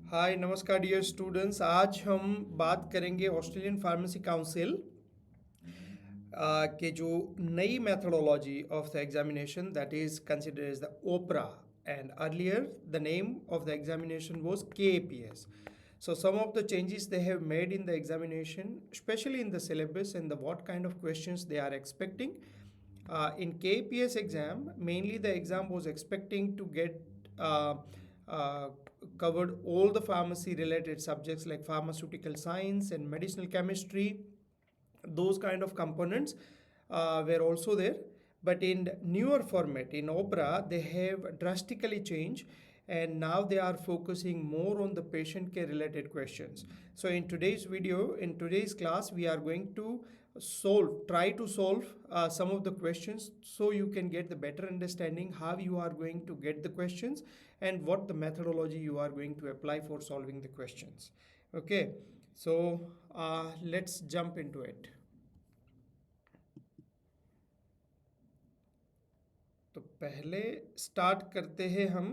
हाय नमस्कार dear students. आज हम बात करेंगे ऑस्ट्रेलियन फार्मेसी काउंसिल के जो नई methodology of the examination that is considered as the OPRA and earlier the name of the examination was KAPS. So some of the changes they have made in the examination, especially in the syllabus and the what kind of questions they are expecting. In KPS exam, mainly the exam was expecting to get uh, covered all the pharmacy related subjects like pharmaceutical science and medicinal chemistry. Those kind of components were also there, but in newer format in opera they have drastically changed, and now they are focusing more on the patient care related questions. So in today's video, in today's class, we are going to try to solve some of the questions, so you can get the better understanding how you are going to get the questions and what the methodology you are going to apply for solving the questions. Okay, so let's jump into it. तो पहले start करते हैं हम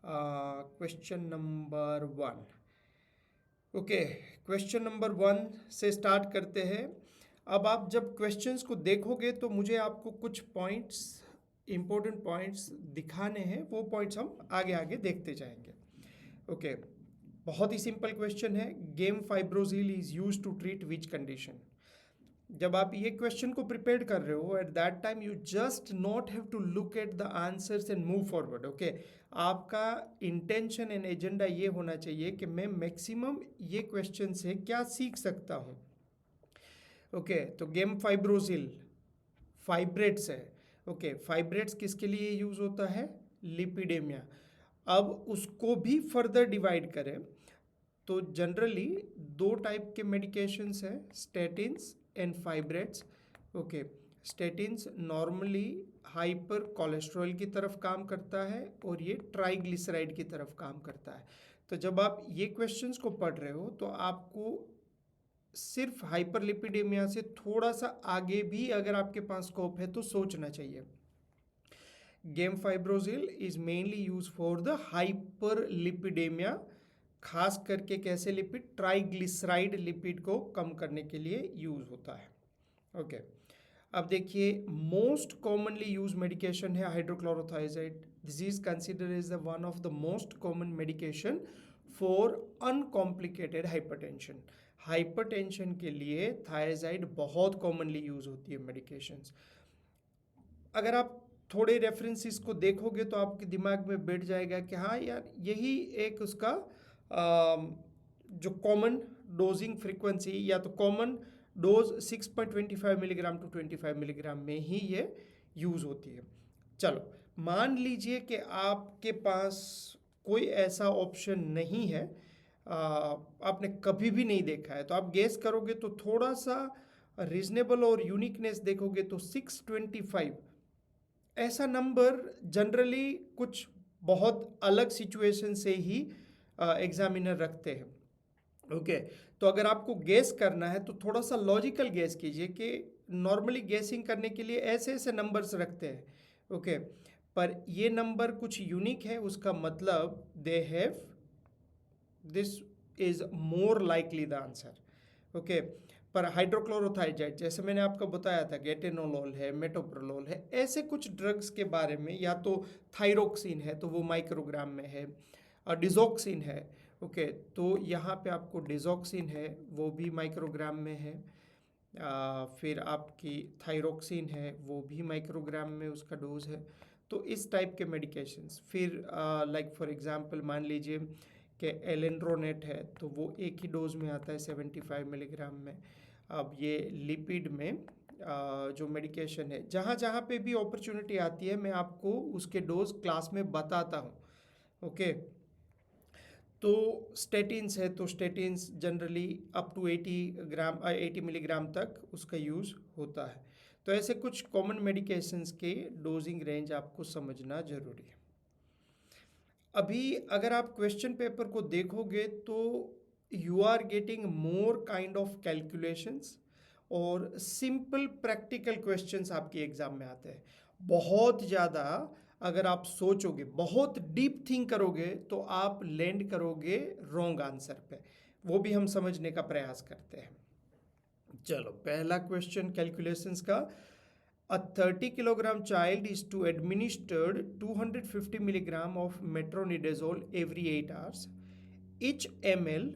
question number 1. Okay, question number 1 से start करते हैं. अब आप जब क्वेश्चंस को देखोगे तो मुझे आपको कुछ पॉइंट्स, इंपॉर्टेंट पॉइंट्स दिखाने हैं. वो पॉइंट्स हम आगे आगे देखते जाएंगे. ओके, बहुत ही सिंपल क्वेश्चन है. Gemfibrozil is use to treat which condition. जब आप ये क्वेश्चन को प्रिपेयर कर रहे हो, at that time you just not have to look at the answers and move forward. Okay, आपका इंटेंशन एंड एजेंडा ये होना चाहिए कि मैं मैक्सिमम ये क्वेश्चन से क्या सीख सकता हूँ. ओके, तो गेम फाइब्रोजिल फाइब्रेट्स है. ओके, फाइब्रेट्स किसके लिए यूज होता है? लिपिडेमिया. अब उसको भी फर्दर डिवाइड करें तो जनरली दो टाइप के मेडिकेशंस हैं, statins and fibrates. Okay, statins normally hyper cholesterol की तरफ काम करता है और ये ट्राइग्लिसराइड की तरफ काम करता है. तो जब आप ये क्वेश्चंस को पढ़ रहे हो तो आपको सिर्फ हाइपरलिपिडेमिया से थोड़ा सा आगे भी अगर आपके पास स्कोप है तो सोचना चाहिए. Gemfibrozil is mainly use for the hyperlipidemia, खास करके कैसे लिपिड? ट्राइग्लिसराइड लिपिड को कम करने के लिए यूज होता है. ओके, अब देखिए, मोस्ट कॉमनली यूज मेडिकेशन है hydrochlorothiazide. This is considered as the one of the most common medication for uncomplicated hypertension. Hypertension के लिए थायराइड बहुत कॉमनली यूज होती है मेडिकेशंस. अगर आप थोड़े रेफरेंसेस को देखोगे तो आपके दिमाग में बैठ जाएगा कि हाँ यार, यही एक उसका जो कॉमन डोजिंग फ्रीक्वेंसी या तो common dose 6.25 milligram to 25 milligram में ही ये यूज़ होती है. चलो, मान लीजिए कि आपके पास कोई ऐसा ऑप्शन नहीं है, आपने कभी भी नहीं देखा है, तो आप गेस करोगे तो थोड़ा सा रीजनेबल और यूनिकनेस देखोगे तो 625 ऐसा नंबर जनरली कुछ बहुत अलग सिचुएशन से ही एग्जामिनर रखते हैं. ओके, तो अगर आपको गेस करना है तो थोड़ा सा लॉजिकल गेस कीजिए कि नॉर्मली गेसिंग करने के लिए ऐसे ऐसे नंबर्स रखते हैं. ओके, पर ये नंबर कुछ यूनिक है, उसका मतलब they have, this is more likely the answer. Okay, पर हाइड्रोक्लोरोथाइजाइड जैसे मैंने आपको बताया था, गेटेनोलोल है, मेटोप्रोलोल है, ऐसे कुछ ड्रग्स के बारे में, या तो थायरोक्सिन है तो वो माइक्रोग्राम में है, और डिजोक्सिन है. ओके, तो यहाँ पे आपको डिजोक्सिन है वो भी माइक्रोग्राम में है. फिर आपकी थायरोक्सिन है वो भी माइक्रोग्राम में उसका डोज है. तो इस टाइप के मेडिकेशंस. फिर लाइक फॉर एग्जांपल मान लीजिए कि एलेंड्रोनेट है तो वो एक ही डोज में आता है 75 मिलीग्राम में. अब ये लिपिड में जो मेडिकेशन है, जहाँ जहाँ पे भी अपॉर्चुनिटी आती है मैं आपको उसके डोज क्लास में बताता हूँ. ओके, तो स्टेटिन्स है तो statins generally up to 80 milligram तक उसका यूज़ होता है. तो ऐसे कुछ कॉमन मेडिकेशंस के डोजिंग रेंज आपको समझना ज़रूरी है. अभी अगर आप क्वेश्चन पेपर को देखोगे तो you are getting more kind of calculations और सिंपल प्रैक्टिकल क्वेश्चंस आपके एग्जाम में आते हैं. बहुत ज़्यादा अगर आप सोचोगे, बहुत डीप थिंक करोगे, तो आप लैंड करोगे रॉन्ग आंसर पे। वो भी हम समझने का प्रयास करते हैं। चलो, पहला क्वेश्चन कैलकुलेशंस का। A 30 kilogram child is to administered 250 milligram of metronidazole every 8 hours. Each ml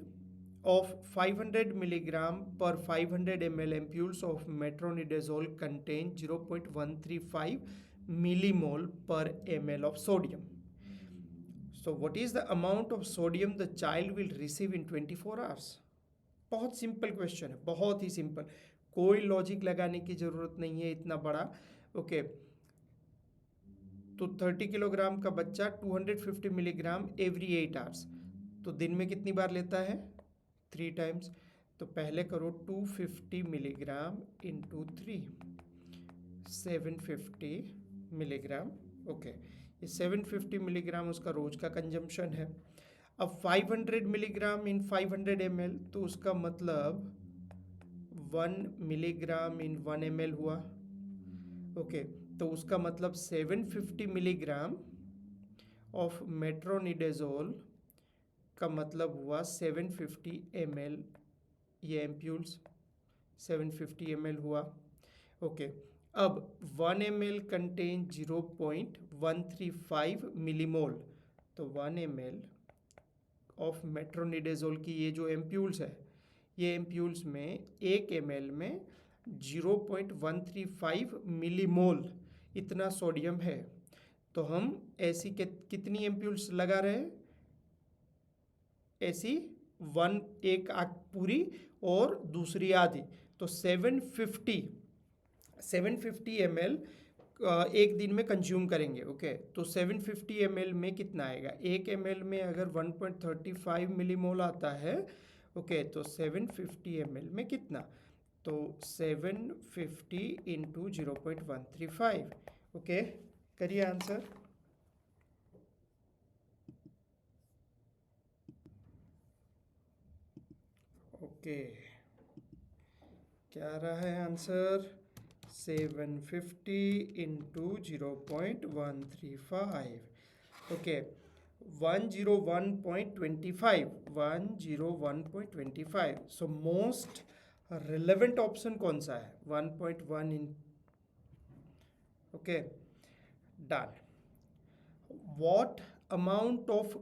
of 500 milligram per 500 ml ampules of metronidazole contain 0.135 millimole per ml of sodium. So what is the amount of sodium the child will receive in 24 hours? बहुत simple question है, बहुत ही simple, कोई logic लगाने की ज़रूरत नहीं है इतना बड़ा। ओके, तो 30 किलोग्राम का बच्चा 250 मिलीग्राम एवरी 8 आवर्स, तो दिन में कितनी बार लेता है? 3 टाइम्स। तो पहले करो 250 मिलीग्राम इंटू 3, 750 मिलीग्राम। ओके, ये 750 मिलीग्राम उसका रोज का कंजम्पशन है। अब 500 मिलीग्राम इन 500 ml, तो उसका मतलब 1 मिलीग्राम इन 1 ml हुआ। ओके, तो उसका मतलब 750 मिलीग्राम ऑफ मेट्रोनिडेजोल का मतलब हुआ 750 ml, ये एम्प्यूल्स 750 ml हुआ। ओके, अब 1 ml कंटेन 0.135 मिलीमोल, तो 1 ml ऑफ मेट्रोनिडेजोल की ये जो एम्प्यूल्स है, ये एम्प्यूल्स में 1 ml में 0.135 मिलीमोल इतना सोडियम है। तो हम ऐसी कितनी एम्प्यूल्स लगा रहे हैं? ऐसी एक आंख पूरी और दूसरी आधी, तो 750 ml एक दिन में कंज्यूम करेंगे। ओके, तो 750 ml में कितना आएगा? 1 ml में अगर 1.35 मिलीमोल आता है, ओके, तो 750 ml में कितना? तो 750 इंटू 0.135। ओके, करिए आंसर। ओके, क्या रहा है answer? 750 into 0.135। Okay, 101.25। So most relevant option कौन सा है? 1.1 इन। Okay, done. What amount of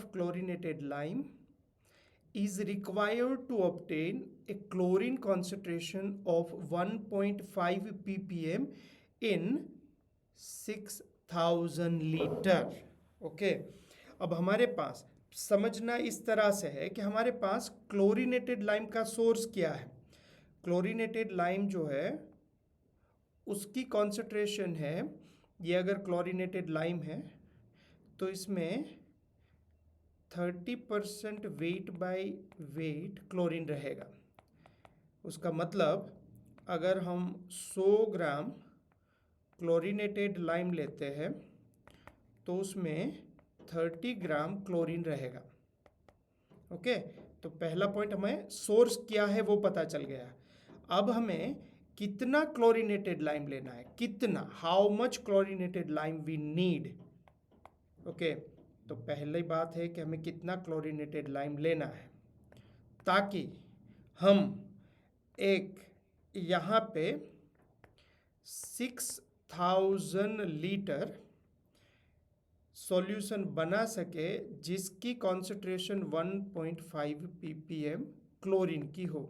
chlorinated lime is required to obtain a chlorine concentration of 1.5 ppm in 6000 litre? Okay, अब हमारे पास समझना इस तरह से है कि हमारे पास क्लोरीनेटेड लाइम का सोर्स क्या है। क्लोरीनेटेड लाइम जो है उसकी कॉन्सेंट्रेशन है, ये अगर क्लोरीनेटेड लाइम है तो इसमें 30% वेट बाय वेट क्लोरीन रहेगा। उसका मतलब अगर हम 100 ग्राम क्लोरीनेटेड लाइम लेते हैं तो उसमें 30 ग्राम क्लोरीन रहेगा। ओके, तो पहला पॉइंट हमें सोर्स क्या है वो पता चल गया। अब हमें कितना क्लोरीनेटेड लाइम लेना है, कितना, how much chlorinated lime we need. Okay, तो पहली बात है कि हमें कितना क्लोरीनेटेड लाइम लेना है ताकि हम एक यहाँ पे 6000 लीटर सॉल्यूशन बना सके जिसकी कॉन्सेंट्रेशन 1.5 ppm क्लोरीन की हो।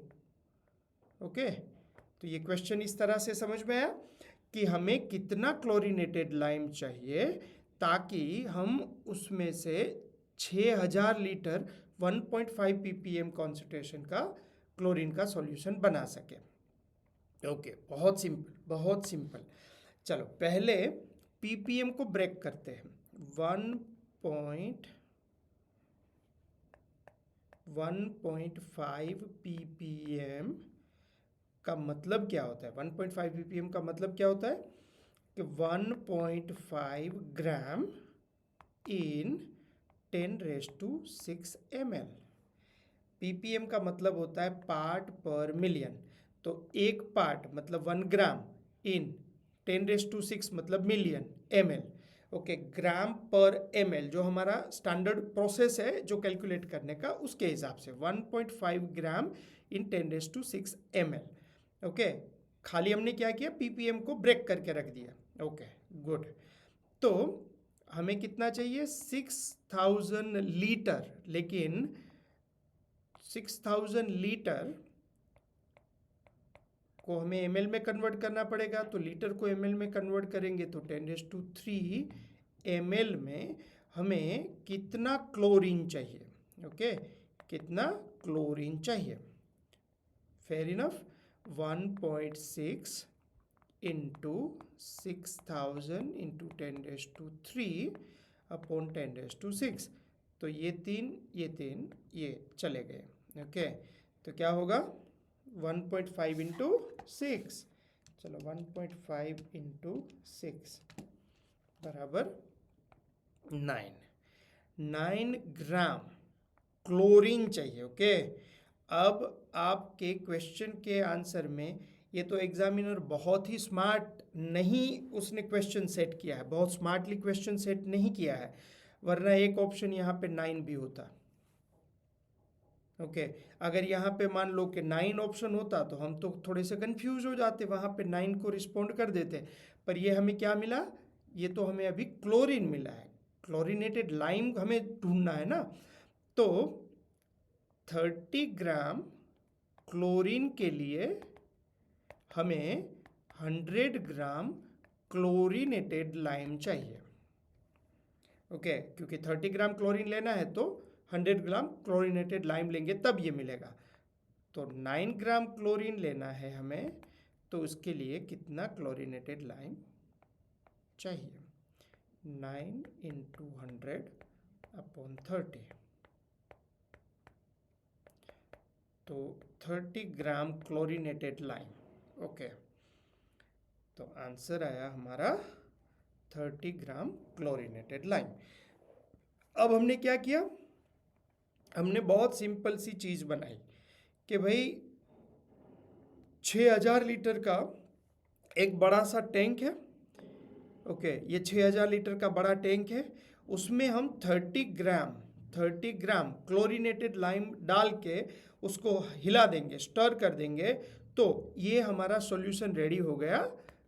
ओके, तो ये क्वेश्चन इस तरह से समझ में आया कि हमें कितना क्लोरीनेटेड लाइम चाहिए ताकि हम उसमें से 6000 लीटर 1.5 ppm कॉन्सेंट्रेशन का क्लोरीन का सॉल्यूशन बना सके। ओके, बहुत सिंपल, बहुत सिंपल। चलो, पहले ppm को ब्रेक करते हैं। 1.5 ppm का मतलब क्या होता है? 1.5 ppm का मतलब क्या होता है कि 1.5 ग्राम इन 10⁻⁶ ml। ppm का मतलब होता है पार्ट पर मिलियन, तो एक पार्ट मतलब 1 ग्राम इन 10⁻⁶ मतलब मिलियन ml। ओके, ग्राम पर ml जो हमारा स्टैंडर्ड प्रोसेस है जो कैलकुलेट करने का, उसके हिसाब से 1.5 ग्राम इन 10⁻⁶ ml। ओके, खाली हमने क्या किया, ppm को ब्रेक करके रख दिया। Okay good. तो हमें कितना चाहिए, 6000 लीटर, लेकिन 6000 लीटर को हमें ml में कन्वर्ट करना पड़ेगा। तो लीटर को ml में कन्वर्ट करेंगे तो 10⁻³ ml में हमें कितना क्लोरीन चाहिए। ओके, कितना क्लोरीन चाहिए, fair enough, 1.6 into 6000 into 10⁻³ upon 10⁻⁶। तो ये तीन ये चले गए। ओके, तो क्या होगा, 1.5 इंटू 6, चलो 1.5 इंटू 6 बराबर 9 ग्राम क्लोरीन चाहिए। ओके, अब आपके क्वेश्चन के आंसर में, ये तो एग्जामिनर बहुत ही स्मार्ट नहीं उसने क्वेश्चन सेट किया है, बहुत स्मार्टली क्वेश्चन सेट नहीं किया है, वरना एक ऑप्शन यहाँ पे 9 भी होता। ओके, अगर यहाँ पे मान लो कि 9 ऑप्शन होता तो हम तो थोड़े से कंफ्यूज हो जाते, वहाँ पे 9 को रिस्पॉन्ड कर देते। पर ये हमें क्या मिला, ये तो हमें अभी क्लोरीन मिला है, क्लोरीनेटेड लाइम हमें ढूंढना है ना। तो 30 ग्राम क्लोरीन के लिए हमें 100 ग्राम क्लोरीनेटेड लाइम चाहिए। ओके, क्योंकि 30 ग्राम क्लोरीन लेना है तो 100 ग्राम क्लोरीनेटेड लाइम लेंगे तब ये मिलेगा। तो 9 ग्राम क्लोरीन लेना है हमें, तो उसके लिए कितना क्लोरीनेटेड लाइम चाहिए, 9 इंटू 100 अपॉन 30, तो 30 ग्राम क्लोरीनेटेड लाइम। ओके, तो आंसर आया हमारा 30 ग्राम क्लोरीनेटेड लाइम। अब हमने क्या किया, हमने बहुत सिंपल सी चीज़ बनाई कि भाई 6000 लीटर का एक बड़ा सा टैंक है। ओके, ये 6000 लीटर का बड़ा टैंक है, उसमें हम 30 ग्राम क्लोरीनेटेड लाइम डाल के उसको हिला देंगे, स्टर कर देंगे, तो ये हमारा सॉल्यूशन रेडी हो गया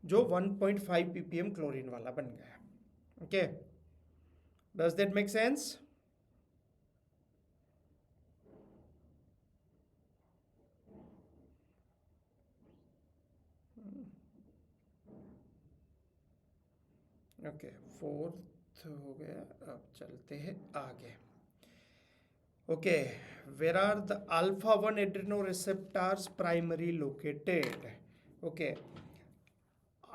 जो 1.5 ppm क्लोरीन वाला बन गया। Okay, does that make sense? Okay, 4th हो गया, अब चलते हैं आगे। Okay, where are the alpha 1 adrenoreceptors primary located? Okay,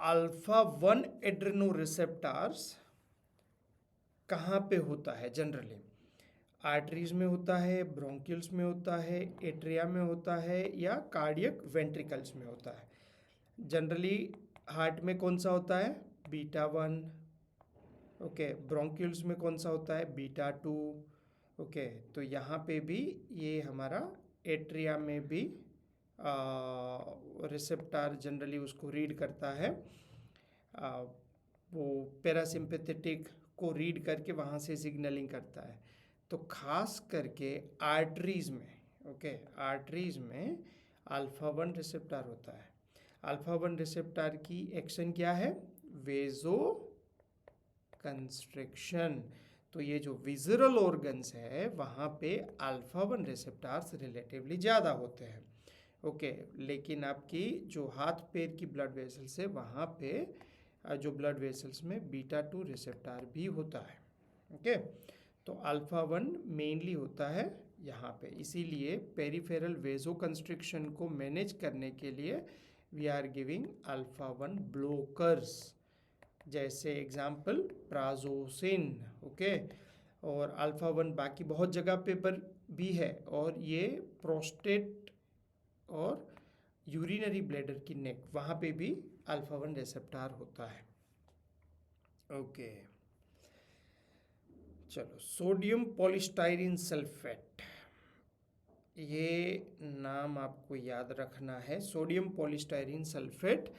alpha 1 adrenoreceptors कहाँ पे होता है जनरली? आर्टरीज में होता है, ब्रोंकियल्स में होता है, एट्रिया में होता है, या कार्डियक वेंट्रिकल्स में होता है। जनरली हार्ट में कौन सा होता है, बीटा 1। ओके, ब्रोंकियल्स में कौन सा होता है, बीटा 2। ओके, तो यहाँ पे भी ये हमारा एट्रिया में भी रिसेप्टर जनरली उसको रीड करता है, वो पैरासिम्पैथेटिक को रीड करके वहाँ से सिग्नलिंग करता है। तो खास करके आर्टरीज में, ओके, आर्टरीज में अल्फा 1 रिसेप्टर होता है। अल्फा 1 रिसेप्टर की एक्शन क्या है, वेजो कंस्ट्रिक्शन। तो ये जो विजरल ऑर्गन्स है वहाँ पे अल्फा 1 रिसेप्टर्स रिलेटिवली ज़्यादा होते हैं। ओके, लेकिन आपकी जो हाथ पैर की ब्लड वेसल्स है वहाँ पे जो ब्लड वेसल्स में बीटा 2 रिसेप्टर भी होता है। ओके, तो अल्फा 1 मेनली होता है यहाँ पे, इसीलिए पेरिफेरल वेजो कंस्ट्रिक्शन को मैनेज करने के लिए we are giving alpha 1 blockers, जैसे एग्जाम्पल प्राजोसिन। ओके, और अल्फा 1 बाकी बहुत जगह पे पर भी है, और ये प्रोस्टेट और यूरिनरी ब्लैडर की नेक वहाँ पे भी अल्फा 1 रिसेप्टर होता है। ओके, चलो, सोडियम पॉलीस्टाइरिन सल्फेट, ये नाम आपको याद रखना है। सोडियम पॉलीस्टाइरिन सल्फेट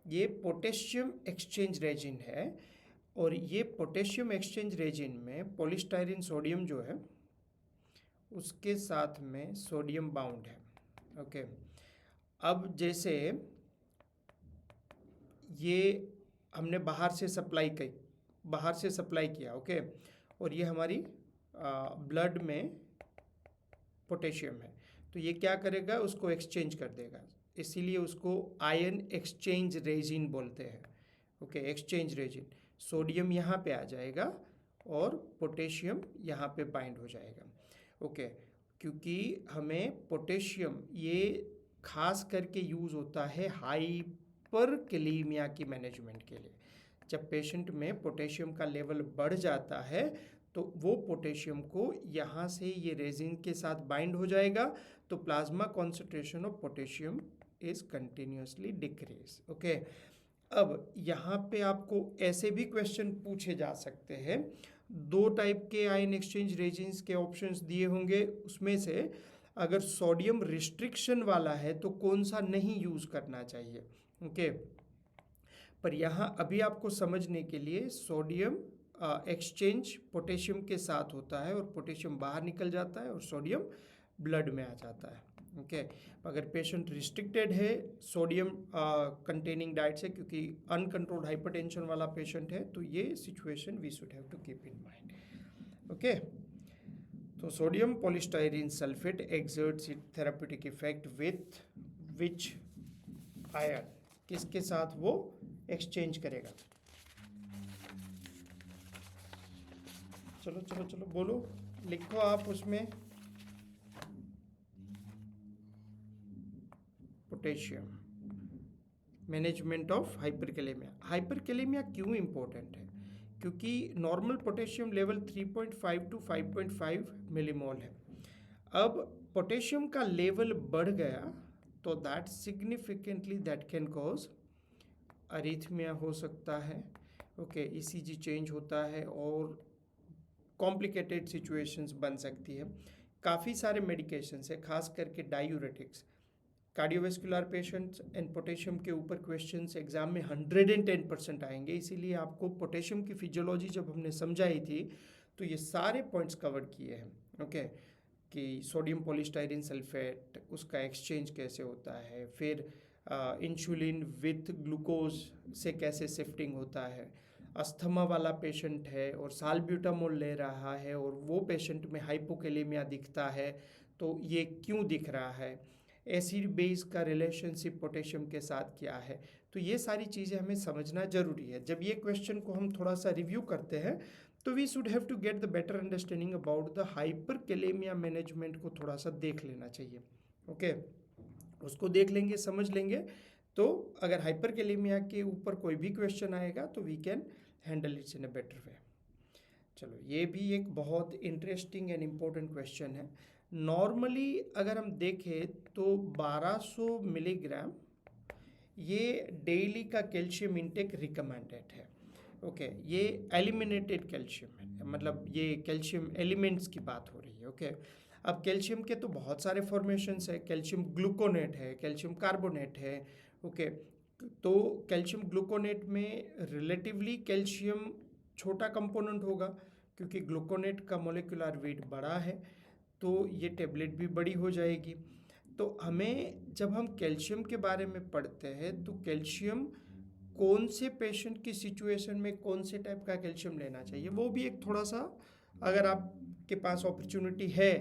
ये पोटेशियम एक्सचेंज रेजिन है और ये पोटेशियम एक्सचेंज रेजिन में पॉलीस्टायरीन सोडियम जो है उसके साथ में सोडियम बाउंड है। ओके, अब जैसे ये हमने बाहर से सप्लाई किया, ओके, और ये हमारी ब्लड में पोटेशियम है, तो ये क्या करेगा, उसको एक्सचेंज कर देगा, इसीलिए उसको आयन एक्सचेंज रेजिन बोलते हैं। ओके, एक्सचेंज रेजिन, सोडियम यहाँ पे आ जाएगा और पोटेशियम यहाँ पे बाइंड हो जाएगा। ओके, क्योंकि हमें पोटेशियम ये खास करके यूज़ होता है हाइपरकैलेमिया की मैनेजमेंट के लिए। जब पेशेंट में पोटेशियम का लेवल बढ़ जाता है तो वो पोटेशियम को यहाँ से ये रेजिन के साथ बाइंड हो जाएगा, तो plasma concentration of potassium is continuously decrease. Okay, अब यहाँ पे आपको ऐसे भी क्वेश्चन पूछे जा सकते हैं, 2 टाइप के आयन एक्सचेंज रेजिन्स के ऑप्शंस दिए होंगे, उसमें से अगर सोडियम रिस्ट्रिक्शन वाला है तो कौन सा नहीं यूज़ करना चाहिए। ओके, पर यहाँ अभी आपको समझने के लिए सोडियम एक्सचेंज पोटेशियम के साथ होता है और पोटेशियम बाहर निकल जाता है और सोडियम ब्लड में आ जाता है। ओके, अगर पेशेंट रिस्ट्रिक्टेड है सोडियम कंटेनिंग डाइट से, क्योंकि अनकंट्रोल्ड हाइपरटेंशन वाला पेशेंट है, तो ये situation we should have to keep in mind. Okay, तो sodium polystyrene sulfate exerts its therapeutic effect with which ion, किसके साथ वो एक्सचेंज करेगा। चलो चलो चलो बोलो, लिखो आप उसमें potassium, management of hyperkalaemia. Hyperkalaemia क्यों इंपॉर्टेंट है, क्योंकि normal potassium level 3.5 to 5.5 millimole है। अब पोटेशियम का लेवल बढ़ गया तो that significantly that can cause arrhythmia हो सकता है। ओके, ईसीजी चेंज होता है और कॉम्प्लिकेटेड सिचुएशंस बन सकती है। काफ़ी सारे मेडिकेशंस है, खास करके diuretics, cardiovascular patients and potassium के ऊपर क्वेश्चंस एग्जाम में 110% आएंगे, इसीलिए आपको पोटेशियम की फिजियोलॉजी जब हमने समझाई थी तो ये सारे पॉइंट्स कवर किए हैं। ओके, कि सोडियम पॉलीस्टायरीन सल्फेट उसका एक्सचेंज कैसे होता है, फिर इंसुलिन विथ ग्लूकोज से कैसे शिफ्टिंग होता है, अस्थमा वाला पेशेंट है और साल्ब्यूटामोल ले रहा है और वो पेशेंट में हाइपोकैलेमिया दिखता है, तो ये क्यों दिख रहा है, एसिड बेस का रिलेशनशिप पोटेशियम के साथ क्या है, तो ये सारी चीज़ें हमें समझना ज़रूरी है। जब ये क्वेश्चन को हम थोड़ा सा रिव्यू करते हैं तो we should have to get the better understanding about the hyperkalaemia management को थोड़ा सा देख लेना चाहिए। ओके, उसको देख लेंगे, समझ लेंगे, तो अगर हाइपरकैलेमिया के ऊपर कोई भी क्वेश्चन आएगा तो we can handle its in a better way. चलो, ये भी एक बहुत इंटरेस्टिंग एंड इम्पोर्टेंट क्वेश्चन है। नॉर्मली अगर हम देखें तो 1200 मिलीग्राम ये डेली का कैल्शियम इंटेक रिकमेंडेड है। ओके, ये एलिमिनेटेड कैल्शियम है, मतलब ये कैल्शियम एलिमेंट्स की बात हो रही है। ओके, अब कैल्शियम के तो बहुत सारे फॉर्मेशंस है, कैल्शियम ग्लूकोनेट है, कैल्शियम कार्बोनेट है। ओके, तो कैल्शियम ग्लूकोनेट में रिलेटिवली कैल्शियम छोटा कंपोनेंट होगा, क्योंकि ग्लूकोनेट का मोलिकुलर वेट बड़ा है, तो ये टेबलेट भी बड़ी हो जाएगी। तो हमें जब हम कैल्शियम के बारे में पढ़ते हैं तो कैल्शियम कौन से पेशेंट की सिचुएशन में कौन से टाइप का कैल्शियम लेना चाहिए, वो भी एक थोड़ा सा अगर आपके पास अपॉर्चुनिटी है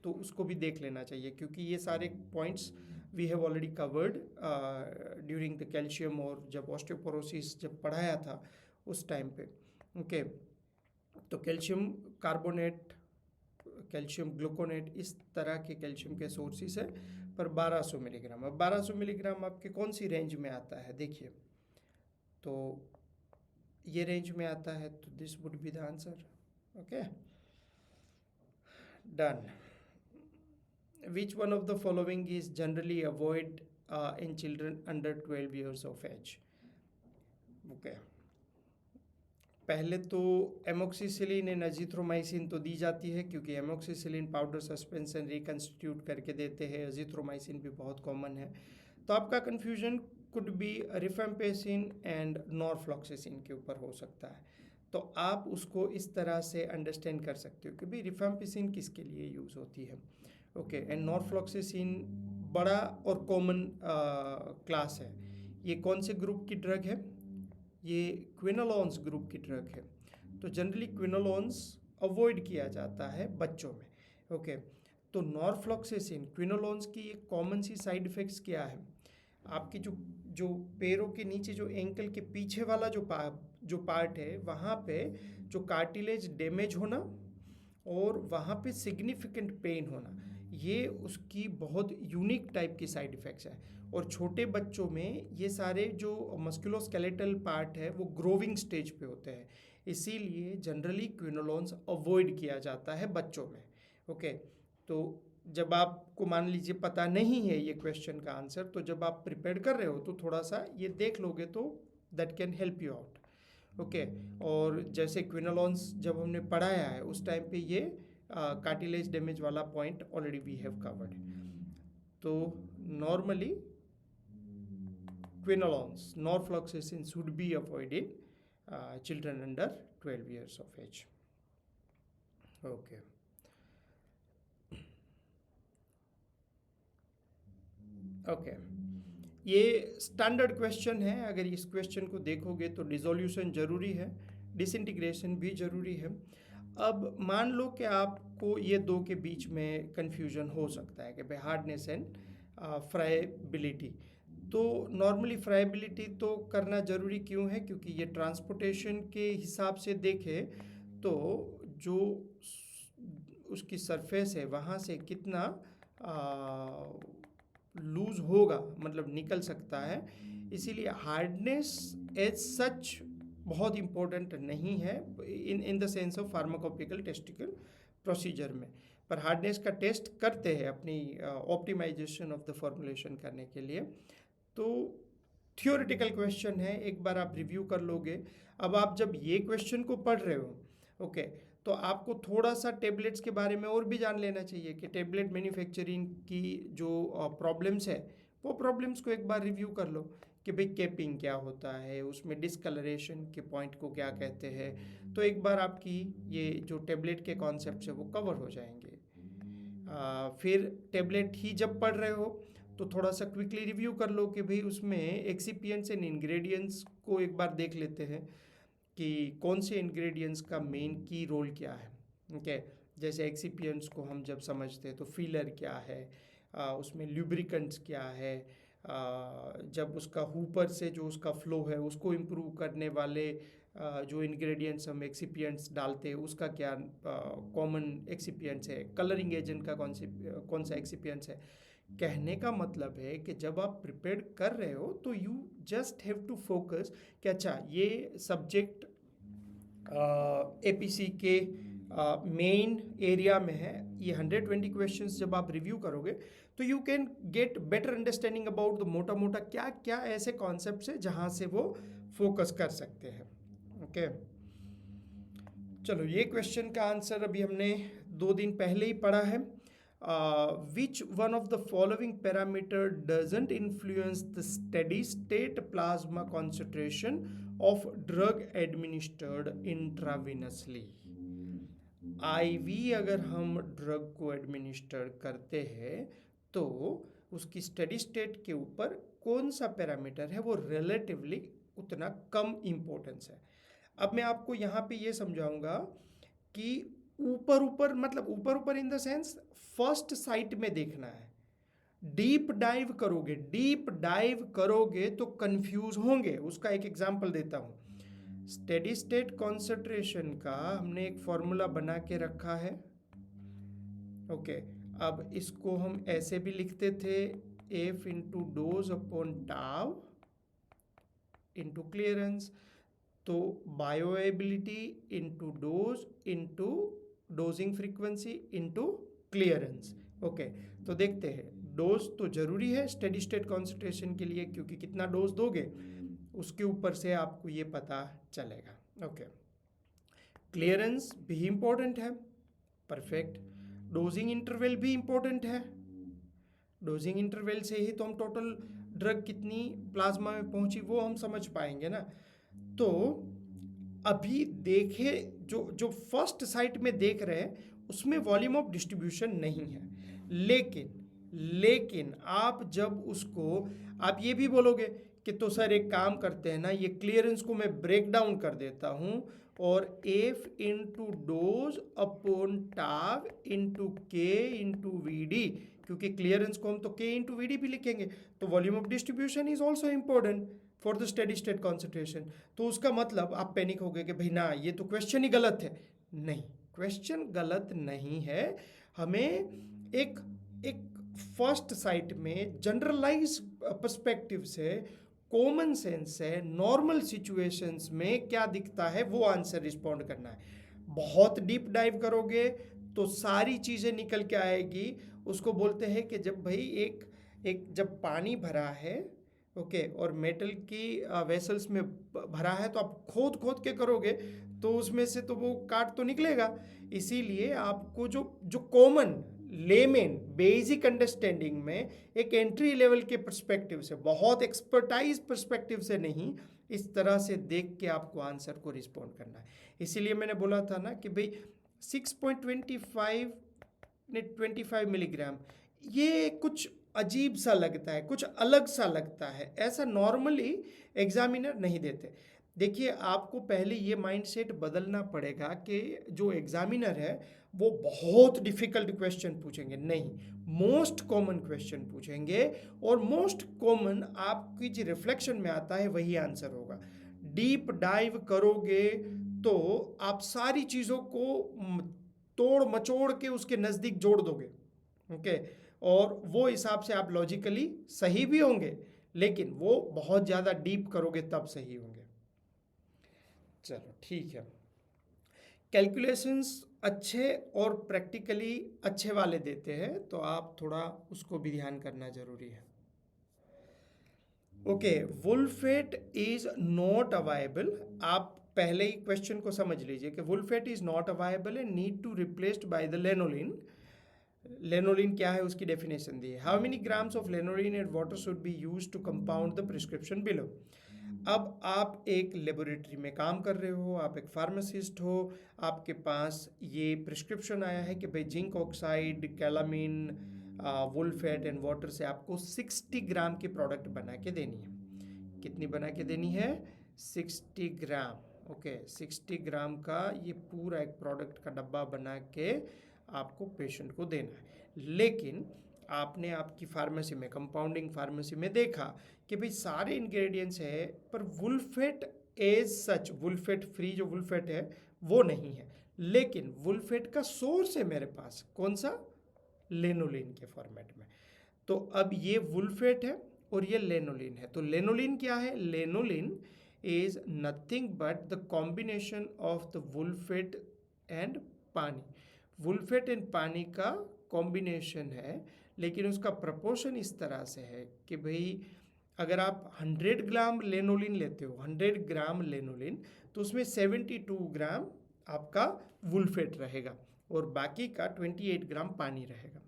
तो उसको भी देख लेना चाहिए, क्योंकि ये सारे points we have already covered during the calcium, और जब ऑस्टियोपोरोसिस जब पढ़ाया था उस टाइम पे। ओके, तो कैल्शियम कार्बोनेट, कैल्शियम ग्लूकोनेट, इस तरह के कैल्शियम के सोर्सेस है, पर 1200 मिलीग्राम। अब 1200 मिलीग्राम आपके कौन सी रेंज में आता है, देखिए, तो ये रेंज में आता है, तो this would be the answer. Okay, done. Which one of the following is generally avoid in children under 12 years of age? Okay, पहले तो एमोक्सिसिलिन एंड अजिथ्रोमाइसिन तो दी जाती है, क्योंकि एमोक्सिसिलिन पाउडर सस्पेंशन रिकन्स्टिट्यूट करके देते हैं, अजिथ्रोमाइसिन भी बहुत कॉमन है। तो आपका confusion could be rifampicin and norfloxacin के ऊपर हो सकता है। तो आप उसको इस तरह से अंडरस्टैंड कर सकते हो कि भाई रिफेम्पेसिन किसके लिए यूज़ होती है। ओके, एंड नॉरफ्लॉक्सासिन बड़ा और कॉमन क्लास है। ये कौन से ग्रुप की ड्रग है? ये क्विनोलोन्स ग्रुप की ड्रग है। तो जनरली क्विनोलोन्स अवॉइड किया जाता है बच्चों में। ओके, तो नॉरफ्लॉक्सासिन क्विनोलोन्स की एक कॉमन सी साइड इफ़ेक्ट्स क्या है? आपकी जो जो पैरों के नीचे जो एंकल के पीछे वाला जो पार्ट है वहाँ पे जो कार्टिलेज डैमेज होना और वहाँ पे सिग्निफिकेंट पेन होना, ये उसकी बहुत यूनिक टाइप की साइड इफ़ेक्ट्स है। और छोटे बच्चों में ये सारे जो मस्कुलोस्केलेटल पार्ट है वो ग्रोविंग स्टेज पे होते हैं, इसीलिए जनरली क्विनोलोन्स अवॉइड किया जाता है बच्चों में। ओके, तो जब आपको मान लीजिए पता नहीं है ये क्वेश्चन का आंसर, तो जब आप प्रिपेयर कर रहे हो तो थोड़ा सा ये देख लोगे तो that can help you out. Okay, और जैसे क्विनोलोन्स जब हमने पढ़ाया है उस टाइम पे ये कार्टिलेज डैमेज वाला point already we have covered. तो normally quinolones norfloxacin should be avoid in children under 12 years of age. Okay. Okay, ये स्टैंडर्ड क्वेश्चन है। अगर इस क्वेश्चन को देखोगे तो डिसोल्यूशन ज़रूरी है, डिसइंटीग्रेशन भी ज़रूरी है। अब मान लो कि आपको ये दो के बीच में कन्फ्यूजन हो सकता है कि भाई हार्डनेस एंड फ्राइबिलिटी। तो नॉर्मली फ्राइबिलिटी तो करना ज़रूरी क्यों है? क्योंकि ये ट्रांसपोर्टेशन के हिसाब से देखें तो जो उसकी सरफेस है वहाँ से कितना लूज होगा, मतलब निकल सकता है, इसीलिए हार्डनेस एज सच बहुत इम्पोर्टेंट नहीं है in the sense of pharmacopoeial testicle procedure में। पर हार्डनेस का टेस्ट करते हैं अपनी ऑप्टिमाइजेशन ऑफ द फॉर्मुलेशन करने के लिए। तो थियोरेटिकल क्वेश्चन है, एक बार आप रिव्यू कर लोगे। अब आप जब ये क्वेश्चन को पढ़ रहे हो ओके, तो आपको थोड़ा सा टेबलेट्स के बारे में और भी जान लेना चाहिए कि टेबलेट मैन्युफैक्चरिंग की जो प्रॉब्लम्स है वो प्रॉब्लम्स को एक बार रिव्यू कर लो कि भाई कैपिंग क्या होता है, उसमें डिस्कलरेशन के पॉइंट को क्या कहते हैं। तो एक बार आपकी ये जो टेबलेट के कॉन्सेप्ट्स है वो कवर हो जाएंगे। फिर टेबलेट ही जब पढ़ रहे हो तो थोड़ा सा क्विकली रिव्यू कर लो कि भाई उसमें एक्सिपिएंट्स एंड इंग्रेडिएंट्स को एक बार देख लेते हैं कि कौन से इंग्रेडिएंट्स का मेन की रोल क्या है। ओके, जैसे एक्सिपिएंट्स को हम जब समझते हैं तो फिलर क्या है, उसमें ल्यूब्रिकेंट्स क्या है, जब उसका ऊपर से जो उसका फ्लो है उसको इम्प्रूव करने वाले जो इंग्रेडिएंट्स हम एक्सिपिएंट्स डालते हैं उसका क्या कॉमन एक्सिपिएंट्स है, कलरिंग एजेंट का कौन सा एक्सिपिएंट्स है। कहने का मतलब है कि जब आप प्रिपेयर कर रहे हो तो you just have to focus कि अच्छा ये सब्जेक्ट एपीसी के मेन एरिया में है। ये 120 क्वेश्चंस जब आप रिव्यू करोगे तो you can get better understanding about the मोटा मोटा क्या क्या ऐसे कॉन्सेप्ट्स है जहाँ से वो फोकस कर सकते हैं। ओके, चलो ये क्वेश्चन का आंसर अभी हमने 2 दिन पहले ही पढ़ा है। Which one of the following parameter doesn't influence the steady state plasma concentration of drug administered intravenously? IV अगर हम ड्रग को एडमिनिस्टर करते हैं तो उसकी स्टेडी स्टेट के ऊपर कौन सा पैरामीटर है वो रिलेटिवली उतना कम इम्पोर्टेंस है। अब मैं आपको यहाँ पे ये समझाऊंगा कि ऊपर ऊपर मतलब ऊपर ऊपर इन द सेंस फर्स्ट साइट में देखना है। डीप डाइव करोगे तो कंफ्यूज होंगे। उसका एक एग्जांपल देता हूँ। स्टेडी स्टेट कॉन्सेंट्रेशन का हमने एक फॉर्मूला बना के रखा है। ओके, अब इसको हम ऐसे भी लिखते थे F into dose upon tau into clearance. तो bioavailability into dose into dosing frequency into clearance. Okay, तो देखते हैं डोज तो ज़रूरी है स्टेडी स्टेट कॉन्सेंट्रेशन के लिए, क्योंकि कितना डोज दोगे उसके ऊपर से आपको ये पता चलेगा। ओके, क्लियरेंस भी इम्पोर्टेंट है, परफेक्ट। डोजिंग इंटरवल भी इम्पोर्टेंट है, डोजिंग इंटरवल से ही तो हम टोटल ड्रग कितनी प्लाज्मा में पहुंची वो हम समझ पाएंगे ना। तो अभी देखे जो जो फर्स्ट साइट में देख रहे हैं उसमें वॉल्यूम ऑफ डिस्ट्रीब्यूशन नहीं है, लेकिन आप जब उसको आप ये भी बोलोगे कि तो सर एक काम करते हैं ना, ये क्लियरेंस को मैं ब्रेक डाउन कर देता हूँ और F into dose upon टाव into के इंटू वी डी, क्योंकि क्लियरेंस को हम तो के इंटू वी डी भी लिखेंगे, तो volume of distribution is also important for the steady state concentration. तो उसका मतलब आप पैनिक हो गए कि भाई ना ये तो क्वेश्चन ही गलत है। नहीं, क्वेश्चन गलत नहीं है। हमें एक फर्स्ट साइट में जनरलाइज पर्सपेक्टिव से, कॉमन सेंस से, नॉर्मल सिचुएशंस में क्या दिखता है वो आंसर रिस्पॉन्ड करना है। बहुत डीप डाइव करोगे तो सारी चीज़ें निकल के आएगी। उसको बोलते हैं कि जब भाई एक जब पानी भरा है, ओके, और मेटल की वेसल्स में भरा है, तो आप खोद के करोगे तो उसमें से तो वो काट तो निकलेगा। इसीलिए आपको जो कॉमन लेमेन बेसिक अंडरस्टैंडिंग में एक एंट्री लेवल के पर्सपेक्टिव से, बहुत एक्सपर्टाइज पर्सपेक्टिव से नहीं, इस तरह से देख के आपको आंसर को रिस्पॉन्ड करना है। इसीलिए मैंने बोला था ना कि भाई 6.25 मिलीग्राम ये कुछ अजीब सा लगता है, कुछ अलग सा लगता है, ऐसा नॉर्मली एग्जामिनर नहीं देते। देखिए, आपको पहले ये माइंडसेट बदलना पड़ेगा कि जो एग्जामिनर है वो बहुत डिफिकल्ट क्वेश्चन पूछेंगे, नहीं, मोस्ट कॉमन क्वेश्चन पूछेंगे, और मोस्ट कॉमन आपकी जो रिफ्लेक्शन में आता है वही आंसर होगा। डीप डाइव करोगे तो आप सारी चीज़ों को तोड़ मचोड़ के उसके नज़दीक जोड़ दोगे, ओके, और वो हिसाब से आप लॉजिकली सही भी होंगे, लेकिन वो बहुत ज़्यादा डीप करोगे तब सही होंगे। चलो ठीक है। कैलकुलेशंस अच्छे और प्रैक्टिकली अच्छे वाले देते हैं, तो आप थोड़ा उसको भी ध्यान करना जरूरी है। Okay, wool fat is not available. आप पहले ही क्वेश्चन को समझ लीजिए कि wool fat is not available and need to replaced by the lanolin. Lanolin क्या है उसकी डेफिनेशन दी है। How many grams of lanolin and water should be use to compound the prescription below. अब आप एक लेबोरेटरी में काम कर रहे हो, आप एक फार्मासिस्ट हो, आपके पास ये प्रिस्क्रिप्शन आया है कि भाई zinc oxide, calamine, wool fat and water से आपको 60 ग्राम की प्रोडक्ट बना के देनी है। कितनी बना के देनी है? 60 ग्राम। ओके, 60 ग्राम का ये पूरा एक प्रोडक्ट का डब्बा बना के आपको पेशेंट को देना है। लेकिन आपने आपकी फार्मेसी में, कंपाउंडिंग फार्मेसी में देखा कि भाई सारे इंग्रेडिएंट्स है, पर वुल्फेट एज सच, वुल्फेट फ्री जो वुल्फेट है वो नहीं है, लेकिन वुल्फेट का सोर्स है मेरे पास, कौन सा? लेनोलिन के फॉर्मेट में। तो अब ये वुल्फेट है और ये लेनोलिन है। तो लेनोलिन क्या है? Lanolin is nothing but the combination of the wool fat and पानी। वुल्फेट एंड पानी का कॉम्बिनेशन है, लेकिन उसका प्रपोर्शन इस तरह से है कि भाई अगर आप 100 ग्राम लेनोलिन लेते हो, 100 ग्राम लेनोलिन, तो उसमें 72 ग्राम आपका वुल्फेट रहेगा और बाकी का 28 ग्राम पानी रहेगा।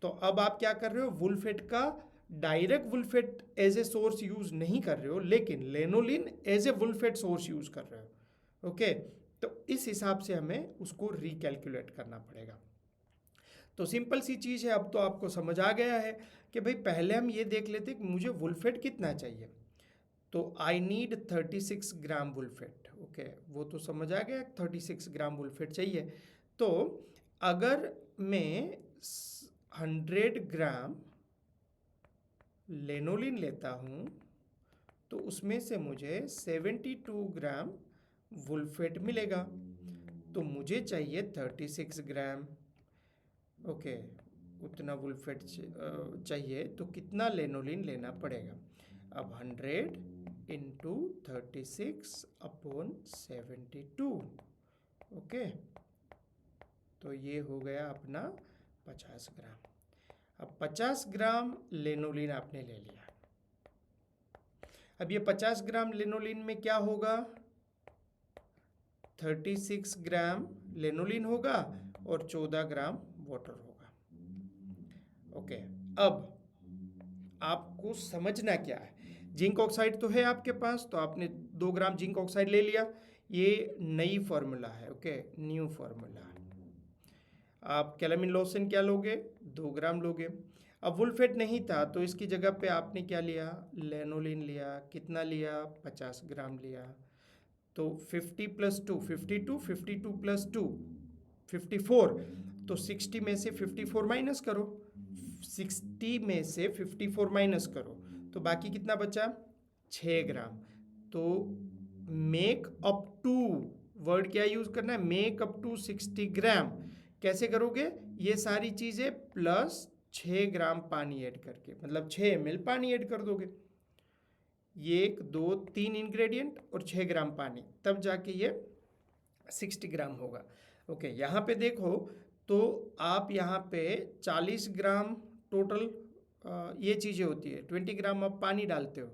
तो अब आप क्या कर रहे हो? वुल्फेट का direct wool fat as a source use नहीं कर रहे हो, लेकिन lanolin as a wool fat source use कर रहे हो। ओके, तो इस हिसाब से हमें उसको रिकैलकुलेट करना पड़ेगा। तो सिंपल सी चीज़ है, अब तो आपको समझ आ गया है कि भाई पहले हम ये देख लेते कि मुझे वुल्फेट कितना चाहिए। तो आई नीड 36 ग्राम वुल्फेट। ओके, वो तो समझ आ गया, 36 ग्राम वुल्फेट चाहिए। तो अगर मैं 100 ग्राम लेनोलिन लेता हूँ तो उसमें से मुझे 72 ग्राम वुल्फेट मिलेगा, तो मुझे चाहिए 36 ग्राम। ओके, उतना वुल्फेट चाहिए, तो कितना लेनोलिन लेना पड़ेगा? अब 100 इंटू 36 अपॉन 72। ओके, तो ये हो गया अपना 50 ग्राम। अब 50 ग्राम लेनोलिन आपने ले लिया। अब ये 50 ग्राम लेनोलिन में क्या होगा? 36 ग्राम लेनोलिन होगा और 14 ग्राम वाटर होगा। ओके, अब आपको समझना क्या है। जिंक ऑक्साइड तो है आपके पास, तो आपने 2 ग्राम जिंक ऑक्साइड ले लिया, ये नई फार्मूला है, ओके, न्यू फार्मूला। आप कैलामिन लोशन क्या लोगे, 2 ग्राम लोगे। अब वुल्फेट नहीं था तो इसकी जगह पे आपने क्या लिया, लेनोलिन लिया। कितना लिया, 50 ग्राम लिया। तो 50 + 2 52, 52 + 2 54, तो 60 में से 54 माइनस करो, 60 में से 54 माइनस करो, तो बाकी कितना बचा, 6 ग्राम। तो मेक अप टू, वर्ड क्या यूज करना है, मेक अप टू 60 ग्राम। कैसे करोगे, ये सारी चीजें प्लस 6 ग्राम पानी ऐड करके, मतलब 6 ml पानी ऐड कर दोगे। ये 1 2 3 इंग्रेडिएंट और 6 ग्राम पानी, तब जाके ये 60 ग्राम होगा। ओके, यहाँ पे देखो तो आप यहाँ पे 40 ग्राम टोटल ये चीज़ें होती है, 20 ग्राम आप पानी डालते हो,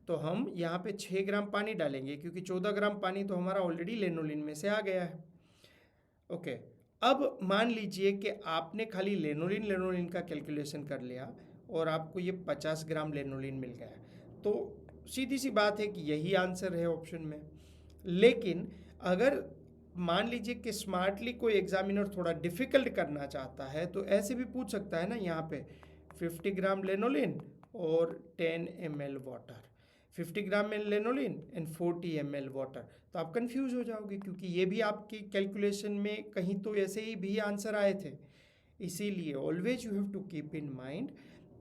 तो हम यहाँ पे 6 ग्राम पानी डालेंगे क्योंकि 14 ग्राम पानी तो हमारा ऑलरेडी लेनोलिन में से आ गया है। ओके, अब मान लीजिए कि आपने खाली लेनोलिन का कैलकुलेशन कर लिया और आपको ये 50 ग्राम लेनोलिन मिल गया, तो सीधी सी बात है कि यही आंसर है ऑप्शन में। लेकिन अगर मान लीजिए कि स्मार्टली कोई एग्जामिनर थोड़ा डिफिकल्ट करना चाहता है तो ऐसे भी पूछ सकता है ना, यहाँ पे 50 ग्राम लेनोलिन और 10 ml वाटर, 50 ग्राम में लेनोलिन एंड 40 ml वाटर, तो आप कंफ्यूज हो जाओगे क्योंकि ये भी आपकी कैलकुलेशन में कहीं तो ऐसे ही भी आंसर आए थे। इसीलिए always you have to keep in mind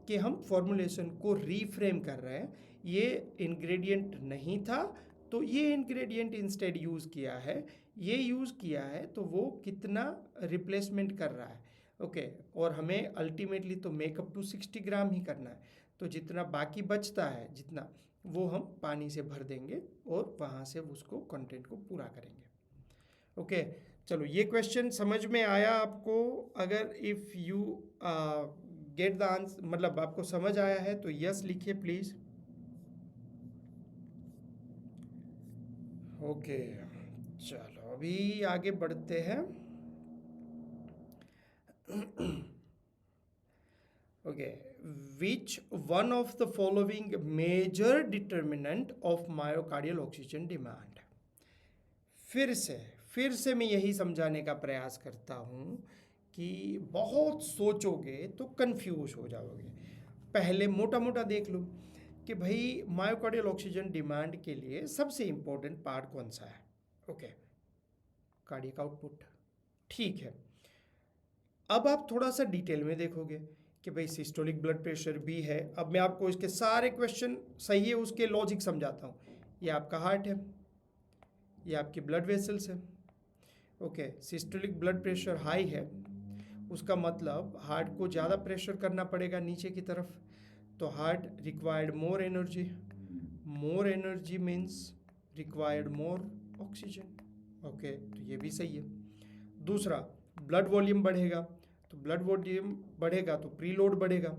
कि हम फॉर्मुलेशन को रीफ्रेम कर रहे हैं, ये इंग्रेडिएंट नहीं था तो ये इंग्रेडिएंट इंस्टेड यूज़ किया है, ये यूज़ किया है तो वो कितना रिप्लेसमेंट कर रहा है। ओके, और हमें अल्टीमेटली तो मेकअप टू 60 ग्राम ही करना है, तो जितना बाकी बचता है जितना, वो हम पानी से भर देंगे और वहाँ से उसको कंटेंट को पूरा करेंगे। ओके, चलो ये क्वेश्चन समझ में आया आपको। अगर if you get the answer, मतलब आपको समझ आया है तो यस लिखिए प्लीज़। ओके, चलो अभी आगे बढ़ते हैं। Okay, which one of the following major determinant of myocardial oxygen demand. फिर से मैं यही समझाने का प्रयास करता हूँ कि बहुत सोचोगे तो कंफ्यूज हो जाओगे। पहले मोटा मोटा देख लो कि भाई मायोकार्डियल ऑक्सीजन डिमांड के लिए सबसे इंपॉर्टेंट पार्ट कौन सा है। ओके, कार्डियक आउटपुट, ठीक है। अब आप थोड़ा सा डिटेल में देखोगे कि भाई सिस्टोलिक ब्लड प्रेशर भी है। अब मैं आपको इसके सारे क्वेश्चन सही है उसके लॉजिक समझाता हूँ। ये आपका हार्ट है, ये आपकी ब्लड वेसल्स है। Okay, systolic blood pressure high है, उसका मतलब हार्ट को ज़्यादा प्रेशर करना पड़ेगा नीचे की तरफ, तो heart required more energy means required मोर ऑक्सीजन। ओके, तो ये भी सही है। दूसरा, ब्लड वॉल्यूम बढ़ेगा, तो ब्लड वॉल्यूम बढ़ेगा तो प्रीलोड बढ़ेगा।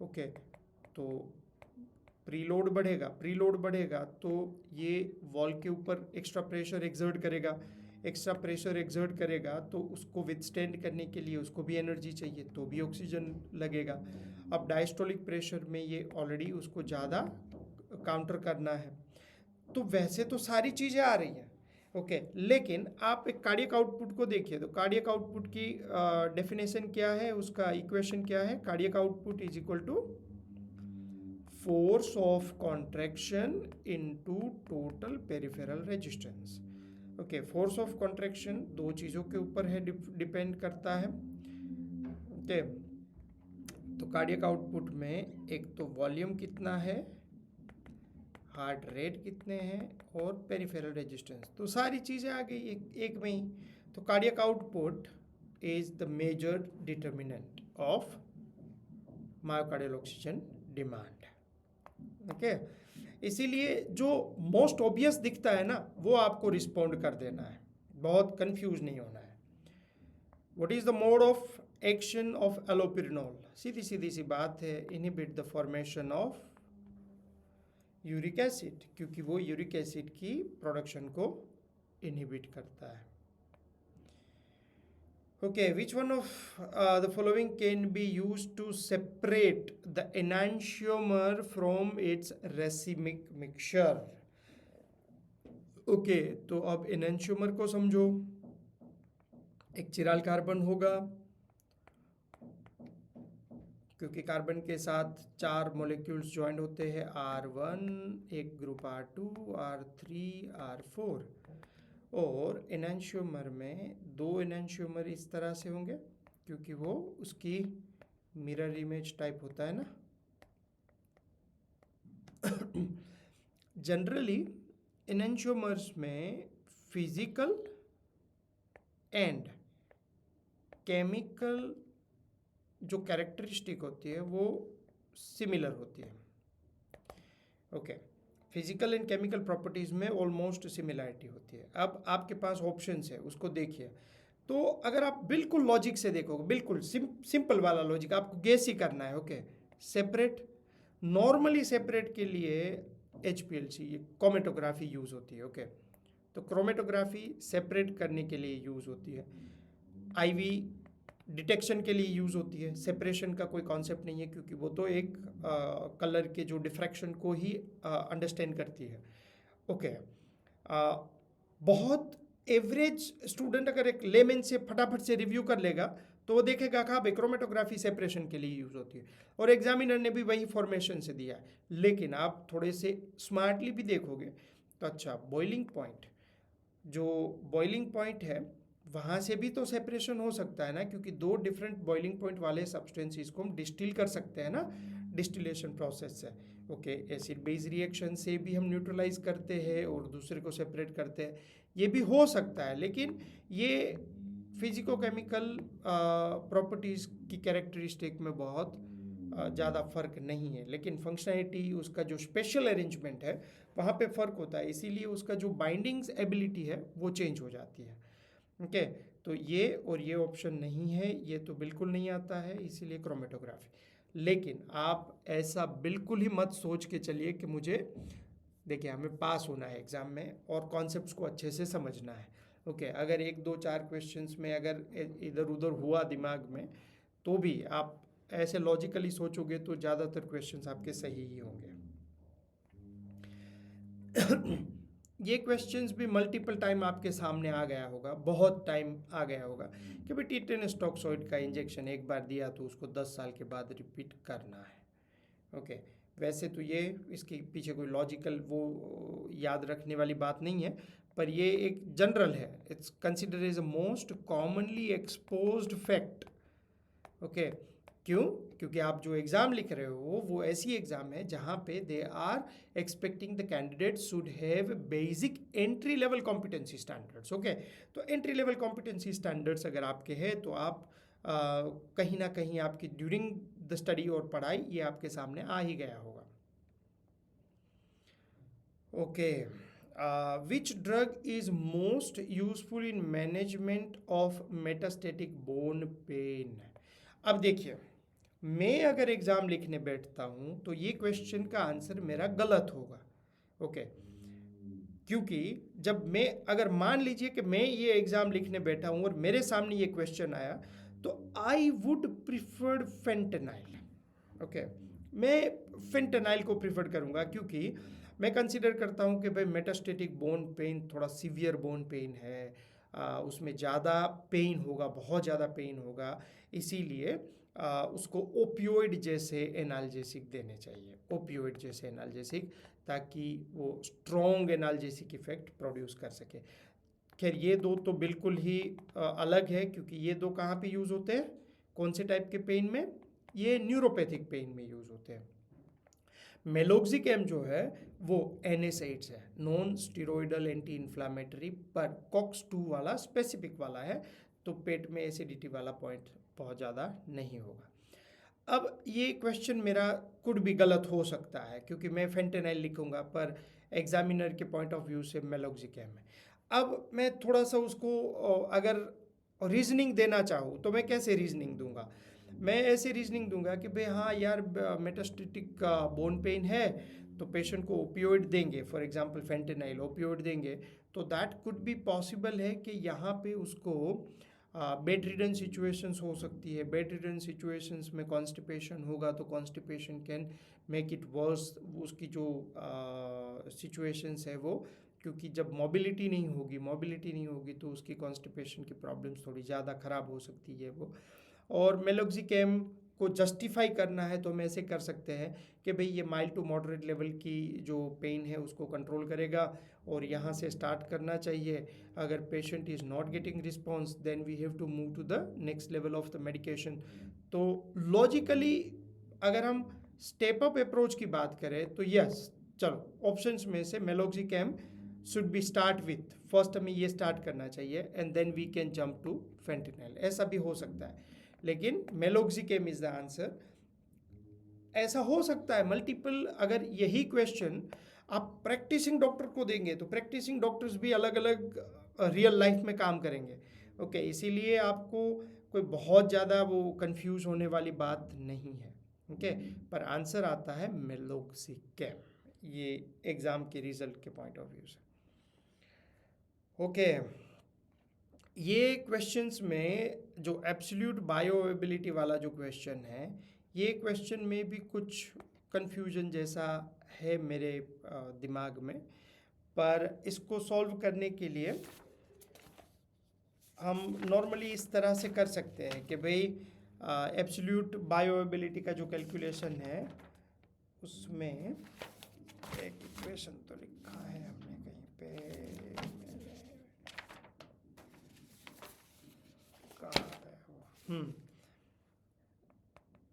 ओके, तो प्रीलोड बढ़ेगा तो ये वॉल के ऊपर एक्स्ट्रा प्रेशर एक्सर्ट करेगा तो उसको विथस्टैंड करने के लिए उसको भी एनर्जी चाहिए, तो भी ऑक्सीजन लगेगा। अब डायस्टोलिक प्रेशर में ये ऑलरेडी उसको ज़्यादा काउंटर करना है। तो वैसे तो सारी चीज़ें आ रही हैं, ओके, लेकिन आप एक कार्डियक आउटपुट को देखिए तो कार्डियक आउटपुट की डेफिनेशन क्या है, उसका इक्वेशन क्या है, cardiac output is equal to force of contraction into total peripheral resistance. Okay, force of contraction दो चीज़ों के ऊपर है, डिपेंड करता है। ओके, तो कार्डियक आउटपुट में एक तो वॉल्यूम कितना है, हार्ट रेट कितने हैं और पेरिफेरल रेजिस्टेंस, तो सारी चीज़ें आ गई एक में ही। तो cardiac output is the major determinant of myocardial oxygen demand. Okay, इसीलिए जो मोस्ट ऑब्वियस दिखता है ना वो आपको रिस्पॉन्ड कर देना है, बहुत कंफ्यूज नहीं होना है। What is the mode of action of allopurinol, सीधी सी बात है, inhibit the formation of uric acid, क्योंकि वो यूरिक एसिड की प्रोडक्शन को इनहिबिट करता है। Okay, which one of the following can be used to separate the enantiomer from its racemic mixture? Okay तो अब enantiomer को समझो, एक चिराल कार्बन होगा क्योंकि कार्बन के साथ 4 मॉलिक्यूल्स ज्वाइंट होते हैं, R1, एक ग्रुप R2, R3, R4, और एनांशियोमर में 2 एनांशियोमर इस तरह से होंगे क्योंकि वो उसकी मिरर इमेज टाइप होता है ना। जनरली एनांशियोमर्स में फिजिकल एंड केमिकल जो कैरेक्टरिस्टिक होती है वो सिमिलर होती है। Okay, physical and chemical properties में ऑलमोस्ट सिमिलरिटी होती है। अब आपके पास ऑप्शंस है, उसको देखिए। तो अगर आप बिल्कुल लॉजिक से देखोगे, बिल्कुल सिंपल वाला लॉजिक, आपको गेस ही करना है। ओके, सेपरेट, नॉर्मली सेपरेट के लिए HPLC क्रोमेटोग्राफी यूज़ होती है। ओके, तो क्रोमेटोग्राफी सेपरेट करने के लिए यूज़ होती है। IV डिटेक्शन के लिए यूज़ होती है। सेपरेशन का कोई कॉन्सेप्ट नहीं है क्योंकि वो तो एक कलर के जो डिफ्रैक्शन को ही अंडरस्टैंड करती है। ओके, बहुत एवरेज स्टूडेंट अगर एक लेमन से फटाफट से रिव्यू कर लेगा तो वो देखेगा कि हाँ, क्रोमेटोग्राफी सेपरेशन के लिए यूज़ होती है और एग्जामिनर ने भी वही फॉर्मेशन से दिया है। लेकिन आप थोड़े से स्मार्टली भी देखोगे तो अच्छा, बॉइलिंग पॉइंट, जो बॉइलिंग पॉइंट है वहाँ से भी तो सेपरेशन हो सकता है ना, क्योंकि 2 डिफरेंट बॉइलिंग पॉइंट वाले सब्सटेंसेस को हम डिस्टिल कर सकते हैं ना, डिस्टिलेशन प्रोसेस से। ओके, एसिड बेस रिएक्शन से भी हम न्यूट्रलाइज करते हैं और दूसरे को सेपरेट करते हैं, ये भी हो सकता है। लेकिन ये फिजिको केमिकल प्रॉपर्टीज़ की कैरेक्टरिस्टिक में बहुत ज़्यादा फर्क नहीं है, लेकिन फंक्शनैलिटी, उसका जो स्पेशल अरेंजमेंट है वहाँ पे फ़र्क होता है, इसीलिए उसका जो बाइंडिंग्स एबिलिटी है वो चेंज हो जाती है। ओके, तो ये और ये ऑप्शन नहीं है, ये तो बिल्कुल नहीं आता है, इसीलिए क्रोमेटोग्राफी। लेकिन आप ऐसा बिल्कुल ही मत सोच के चलिए कि मुझे, देखिए हमें पास होना है एग्ज़ाम में और कॉन्सेप्ट्स को अच्छे से समझना है। ओके, अगर 1, 2, 4 क्वेश्चंस में अगर इधर उधर हुआ दिमाग में तो भी आप ऐसे लॉजिकली सोचोगे तो ज़्यादातर क्वेश्चंस आपके सही ही होंगे। ये क्वेश्चंस भी मल्टीपल टाइम आपके सामने आ गया होगा, बहुत टाइम आ गया होगा कि भाई टिटेनस टॉक्सोइड का इंजेक्शन एक बार दिया तो उसको 10 साल के बाद रिपीट करना है। ओके, वैसे तो ये इसके पीछे कोई लॉजिकल वो याद रखने वाली बात नहीं है, पर ये एक जनरल है। Its consider as a most commonly exposed fact. Okay, क्यों? क्योंकि आप जो एग्ज़ाम लिख रहे हो वो ऐसी एग्ज़ाम है जहाँ पे they are expecting the candidate should have basic entry level competency standards. Okay, तो एंट्री लेवल कॉम्पिटेंसी स्टैंडर्ड्स अगर आपके हैं तो आप कहीं ना कहीं आपकी ड्यूरिंग द स्टडी और पढ़ाई ये आपके सामने आ ही गया होगा। Okay, which drug is most useful in management of metastatic bone pain? अब देखिए, मैं अगर एग्ज़ाम लिखने बैठता हूँ तो ये क्वेश्चन का आंसर मेरा गलत होगा। ओके, क्योंकि जब मैं, अगर मान लीजिए कि मैं ये एग्ज़ाम लिखने बैठा हूँ और मेरे सामने ये क्वेश्चन आया तो I would preferred fentanyl. Okay, मैं फेंटेनाइल को प्रिफर करूँगा क्योंकि मैं कंसिडर करता हूँ कि भाई मेटास्टेटिक बोन पेन थोड़ा सीवियर बोन पेन है, उसमें ज़्यादा पेन होगा, बहुत ज़्यादा पेन होगा, इसीलिए उसको ओपियोइड जैसे एनाल्जेसिक देने चाहिए, ओपियोइड जैसे एनाल्जेसिक, ताकि वो स्ट्रॉन्ग एनाल्जेसिक इफेक्ट प्रोड्यूस कर सके। खैर ये दो तो बिल्कुल ही अलग है, क्योंकि ये दो कहाँ पे यूज़ होते हैं, कौन से टाइप के पेन में? ये न्यूरोपैथिक पेन में यूज़ होते हैं। मेलोक्सिकैम जो है वो NSAIDs है, नॉन स्टीरोइडल एंटी इन्फ्लामेटरी, पर COX-2 वाला स्पेसिफिक वाला है, तो पेट में एसिडिटी वाला पॉइंट बहुत ज़्यादा नहीं होगा। अब ये क्वेश्चन मेरा कुड भी गलत हो सकता है क्योंकि मैं फेंटेनाइल लिखूंगा पर एग्जामिनर के पॉइंट ऑफ व्यू से मेलोक्सिकैम है। अब मैं थोड़ा सा उसको अगर रीजनिंग देना चाहूँ तो मैं कैसे रीजनिंग दूंगा? मैं ऐसे रीजनिंग दूंगा कि भाई हाँ यार, मेटास्टेटिक बोन पेन है तो पेशेंट को ओपियोइड देंगे, फॉर एग्जांपल फेंटेनाइल ओपियोइड देंगे, तो दैट कुड बी पॉसिबल है कि यहाँ पे उसको बेड रिडन सिचुएशंस हो सकती है, बेड रिडन सिचुएशंस में कॉन्स्टिपेशन होगा तो constipation can make it worse, उसकी जो सिचुएशंस है वो, क्योंकि जब मोबिलिटी नहीं होगी तो उसकी कॉन्स्टिपेशन की प्रॉब्लम्स थोड़ी ज़्यादा ख़राब हो सकती है वो। और मेलोक्सिकैम को जस्टिफाई करना है तो हम ऐसे कर सकते हैं कि भाई ये माइल्ड टू मॉडरेट लेवल की जो पेन है उसको कंट्रोल करेगा और यहाँ से स्टार्ट करना चाहिए। अगर patient is not getting response then we have to move to the next level of the medication. तो लॉजिकली अगर हम स्टेप अप अप्रोच की बात करें तो यस, चलो ऑप्शंस में से meloxicam should be start with, first हमें ये स्टार्ट करना चाहिए and then we can jump to fentanyl, ऐसा भी हो सकता है, लेकिन मेलोक्सिकैम इज द आंसर। ऐसा हो सकता है मल्टीपल, अगर यही क्वेश्चन आप प्रैक्टिसिंग डॉक्टर को देंगे तो प्रैक्टिसिंग डॉक्टर्स भी अलग अलग रियल लाइफ में काम करेंगे, ओके इसीलिए आपको कोई बहुत ज़्यादा वो कंफ्यूज होने वाली बात नहीं है, ओके पर आंसर आता है मेलोक्सिकैम, ये एग्ज़ाम के रिजल्ट के पॉइंट ऑफ व्यू से। ओके ये क्वेश्चंस में जो एब्सोल्यूट बायोअवेबिलिटी वाला जो क्वेश्चन है, ये क्वेश्चन में भी कुछ कन्फ्यूजन जैसा है मेरे दिमाग में, पर इसको सॉल्व करने के लिए हम नॉर्मली इस तरह से कर सकते हैं कि भाई एब्सोल्यूट बायोअवेबिलिटी का जो कैलकुलेशन है उसमें एक इक्वेशन तो लिखा है हमने कहीं पे,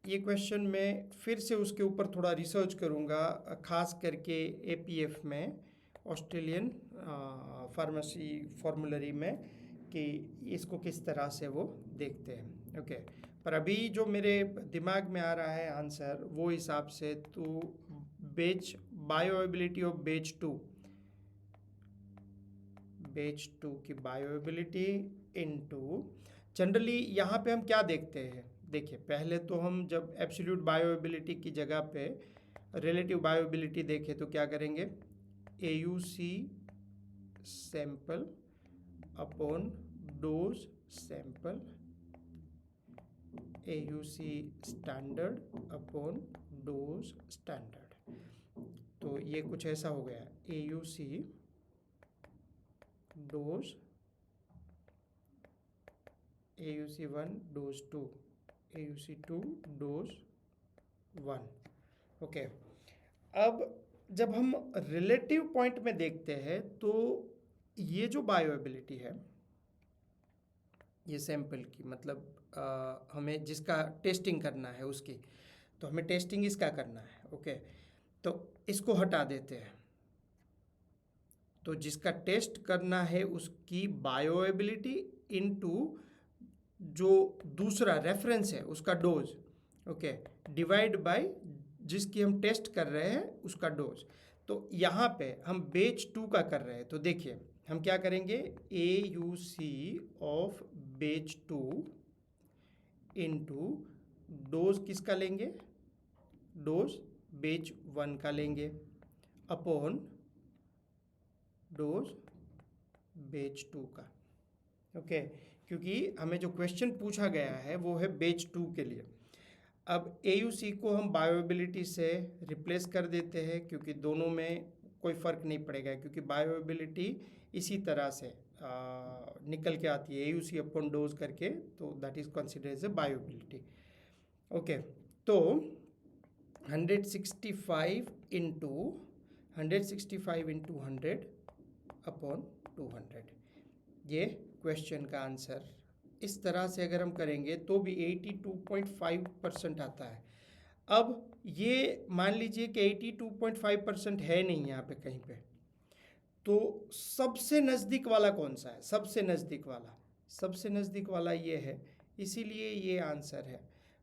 ये क्वेश्चन में फिर से उसके ऊपर थोड़ा रिसर्च करूँगा, ख़ास करके एपीएफ में, ऑस्ट्रेलियन फार्मेसी फॉर्मूलरी में, कि इसको किस तरह से वो देखते हैं, ओके पर अभी जो मेरे दिमाग में आ रहा है आंसर वो हिसाब से तो बेच बायोएबिलिटी ऑफ बेच टू की बायोएबिलिटी इनटू, जनरली यहाँ पे हम क्या देखते हैं, देखिए पहले तो हम जब एब्सोल्यूट बायोएबिलिटी की जगह पे रिलेटिव बायोएबिलिटी देखें तो क्या करेंगे, AUC sample upon dose sample, AUC standard upon dose standard, तो ये कुछ ऐसा हो गया, AUC dose, AUC 1 dose 2, AUC 2 dose 1, okay. अब जब हम रिलेटिव पॉइंट में देखते हैं तो ये जो बायोएबिलिटी है ये सैंपल की, मतलब हमें जिसका टेस्टिंग करना है उसकी, तो हमें टेस्टिंग इसका करना है, ओके तो इसको हटा देते हैं, तो जिसका टेस्ट करना है उसकी बायोएबिलिटी इनटू जो दूसरा रेफरेंस है उसका डोज, ओके डिवाइड बाय जिसकी हम टेस्ट कर रहे हैं उसका डोज। तो यहाँ पे हम बेच 2 का कर रहे हैं, तो देखिए हम क्या करेंगे, AUC ऑफ बेच 2 इनटू डोज किसका लेंगे, डोज बेच 1 का लेंगे अपॉन डोज बेच 2 का, ओके क्योंकि हमें जो क्वेश्चन पूछा गया है वो है बेच 2 के लिए। अब AUC को हम बायोएबिलिटी से रिप्लेस कर देते हैं क्योंकि दोनों में कोई फ़र्क नहीं पड़ेगा, क्योंकि बायोएबिलिटी इसी तरह से निकल के आती है AUC अपॉन डोज करके, तो that is considered as a bioavailability, okay. तो 165 इंटू 100 अपॉन 200, ये क्वेश्चन का आंसर। इस तरह से अगर हम करेंगे तो भी 82.5% आता है। अब ये मान लीजिए कि 82.5% है नहीं यहाँ पे कहीं पे, तो सबसे नज़दीक वाला कौन सा है, सबसे नज़दीक वाला ये है, इसीलिए ये आंसर है।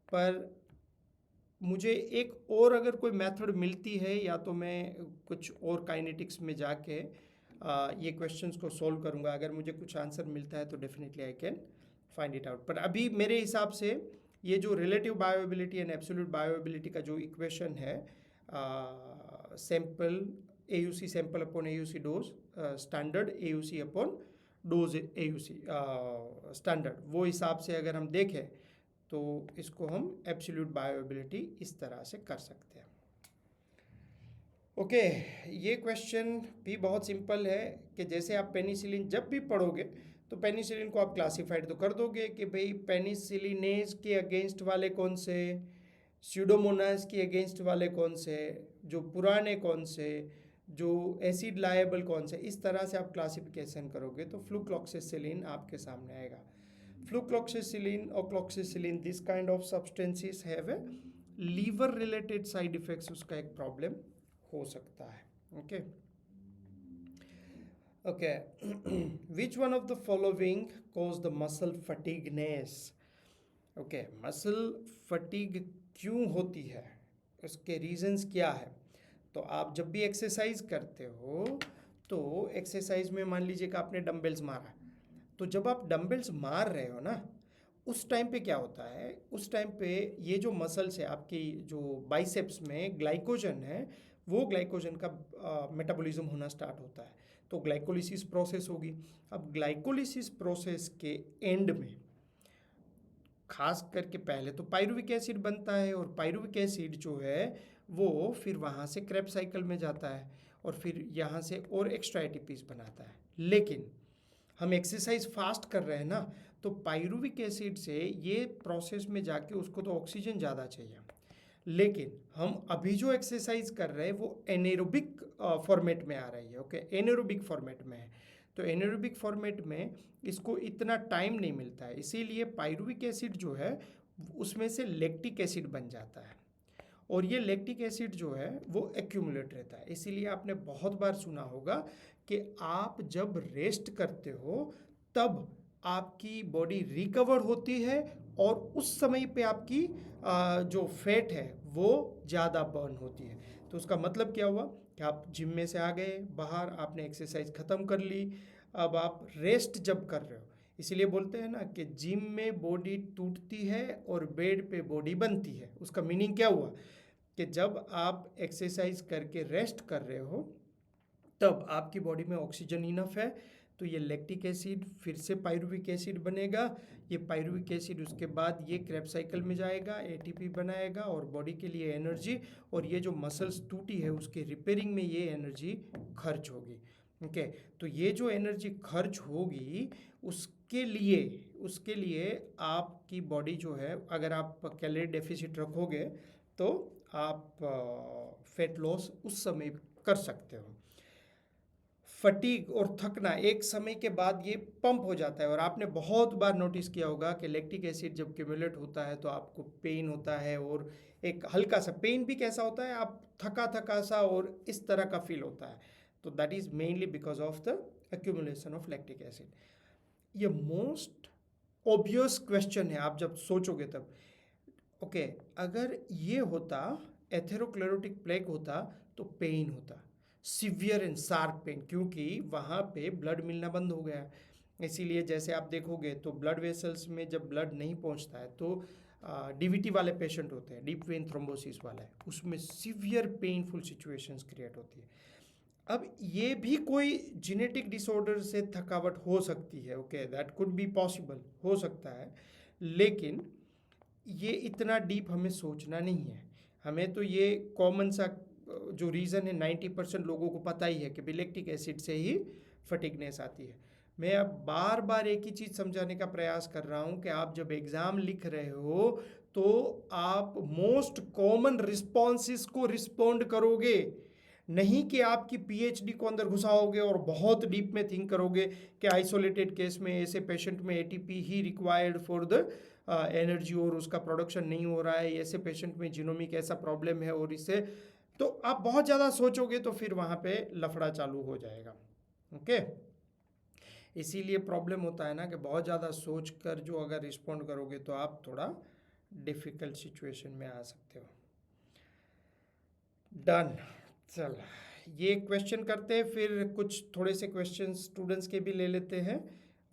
पर मुझे एक और अगर कोई मेथड मिलती है या तो मैं कुछ और काइनेटिक्स में जाके ये क्वेश्चंस को सॉल्व करूँगा, अगर मुझे कुछ आंसर मिलता है तो definitely I can find it out. पर अभी मेरे हिसाब से ये जो रिलेटिव बायोएबिलिटी एंड एब्सोल्यूट बायोएबिलिटी का जो इक्वेशन है, sample AUC sample upon AUC dose standard AUC upon dose AUC standard, वो हिसाब से अगर हम देखें तो इसको हम एब्सोल्यूट बायोअवेलेबिलिटी इस तरह से कर सकते हैं। ओके, ये क्वेश्चन भी बहुत सिंपल है कि जैसे आप पेनिसिलिन जब भी पढ़ोगे तो पेनिसिलिन को आप क्लासिफाइड तो कर दोगे कि भाई पेनिसिलिनेज के अगेंस्ट वाले कौन से, स्यूडोमोनास के अगेंस्ट वाले कौन से, जो पुराने कौन से, जो एसिड लायबल कौन से, इस तरह से आप क्लासिफिकेशन करोगे तो फ्लूक्लोक्सिसिलिन आपके सामने आएगा। फ्लूक्लोक्सिसिलिन और cloxacillin this kind of substances have a liver related side effects, उसका एक प्रॉब्लम हो सकता है। Okay okay which one of the following cause the muscle fatigueness? Okay, muscle fatigue क्यों होती है, उसके रीजंस क्या है? तो आप जब भी एक्सरसाइज करते हो तो एक्सरसाइज में मान लीजिए कि आपने डंबल्स मारा, तो जब आप डंबल्स मार रहे हो ना, उस टाइम पे क्या होता है, उस टाइम पे ये जो मसल्स है आपकी, जो बाइसेप्स में ग्लाइकोजन है, वो ग्लाइकोजन का मेटाबॉलिज्म होना स्टार्ट होता है, तो ग्लाइकोलिसिस प्रोसेस होगी। अब ग्लाइकोलिसिस प्रोसेस के एंड में खास करके पहले तो पायरुविक एसिड बनता है, और पायरुविक एसिड जो है वो फिर वहाँ से क्रेब्स साइकिल में जाता है और फिर यहाँ से और एक्स्ट्रा एटीपीज बनाता है। लेकिन हम एक्सरसाइज फास्ट कर रहे हैं ना, तो पायरुविक एसिड से ये प्रोसेस में जाके उसको तो ऑक्सीजन ज़्यादा चाहिए, लेकिन हम अभी जो एक्सरसाइज कर रहे हैं वो एनेरोबिक फॉर्मेट में आ रही है। ओके, एनेरोबिक फॉर्मेट में है, तो एनेरोबिक फॉर्मेट में इसको इतना टाइम नहीं मिलता है, इसीलिए पायरुविक एसिड जो है उसमें से लैक्टिक एसिड बन जाता है, और ये लैक्टिक एसिड जो है वो एक्यूमुलेट रहता है। इसीलिए आपने बहुत बार सुना होगा कि आप जब रेस्ट करते हो तब आपकी बॉडी रिकवर होती है, और उस समय पे आपकी जो फैट है वो ज़्यादा बर्न होती है। तो उसका मतलब क्या हुआ कि आप जिम में से आ गए बाहर, आपने एक्सरसाइज ख़त्म कर ली, अब आप रेस्ट जब कर रहे हो, इसीलिए बोलते हैं ना कि जिम में बॉडी टूटती है और बेड पे बॉडी बनती है। उसका मीनिंग क्या हुआ कि जब आप एक्सरसाइज करके रेस्ट कर रहे हो तब आपकी बॉडी में ऑक्सीजन इनफ है, तो ये लैक्टिक एसिड फिर से पायरुविक एसिड बनेगा, ये पायरुविक एसिड उसके बाद ये क्रेब्स साइकिल में जाएगा, एटीपी बनाएगा और बॉडी के लिए एनर्जी, और ये जो मसल्स टूटी है उसके रिपेयरिंग में ये एनर्जी खर्च होगी। ओके, तो ये जो एनर्जी खर्च होगी उसके लिए आपकी बॉडी जो है, अगर आप कैलोरी डेफिसिट रखोगे तो आप फैट लॉस उस समय कर सकते हो। फटीग और थकना एक समय के बाद ये पंप हो जाता है, और आपने बहुत बार नोटिस किया होगा कि लैक्टिक एसिड जब क्यूमुलेट होता है तो आपको पेन होता है, और एक हल्का सा पेन भी कैसा होता है, आप थका थका सा और इस तरह का फील होता है, तो that is mainly because of the accumulation of lactic acid. ये मोस्ट ऑब्वियस क्वेश्चन है आप जब सोचोगे तब। ओके, अगर ये होता एथेरोक्लेरोटिक प्लेक होता तो पेन होता, सिवियर एंड शार्प पेन, क्योंकि वहाँ पे ब्लड मिलना बंद हो गया है। इसीलिए जैसे आप देखोगे तो ब्लड वेसल्स में जब ब्लड नहीं पहुँचता है तो डीवीटी वाले पेशेंट होते हैं, डीप वेन थ्रोम्बोसिस वाला, उसमें सिवियर पेनफुल सिचुएशंस क्रिएट होती है। अब ये भी कोई जेनेटिक डिसऑर्डर से थकावट हो सकती है, okay that could be possible, हो सकता है, लेकिन ये इतना डीप हमें सोचना नहीं है। हमें तो ये कॉमन सा जो रीज़न है 90% लोगों को पता ही है कि लैक्टिक एसिड से ही फटीगनेस आती है। मैं अब बार बार एक ही चीज़ समझाने का प्रयास कर रहा हूँ कि आप जब एग्ज़ाम लिख रहे हो तो आप मोस्ट कॉमन रिस्पॉन्सेस को रिस्पॉन्ड करोगे, नहीं कि आपकी पीएचडी को अंदर घुसाओगे और बहुत डीप में थिंक करोगे कि आइसोलेटेड केस में ऐसे पेशेंट में ATP he required for the energy और उसका प्रोडक्शन नहीं हो रहा है, ऐसे पेशेंट में जीनोमिक ऐसा प्रॉब्लम है, और इससे तो आप बहुत ज़्यादा सोचोगे तो फिर वहाँ पे लफड़ा चालू हो जाएगा। ओके, इसीलिए प्रॉब्लम होता है ना कि बहुत ज़्यादा सोच कर जो अगर रिस्पॉन्ड करोगे तो आप थोड़ा डिफ़िकल्ट सिचुएशन में आ सकते हो। डन, चल ये क्वेश्चन करते हैं, फिर कुछ थोड़े से क्वेश्चन स्टूडेंट्स के भी ले लेते हैं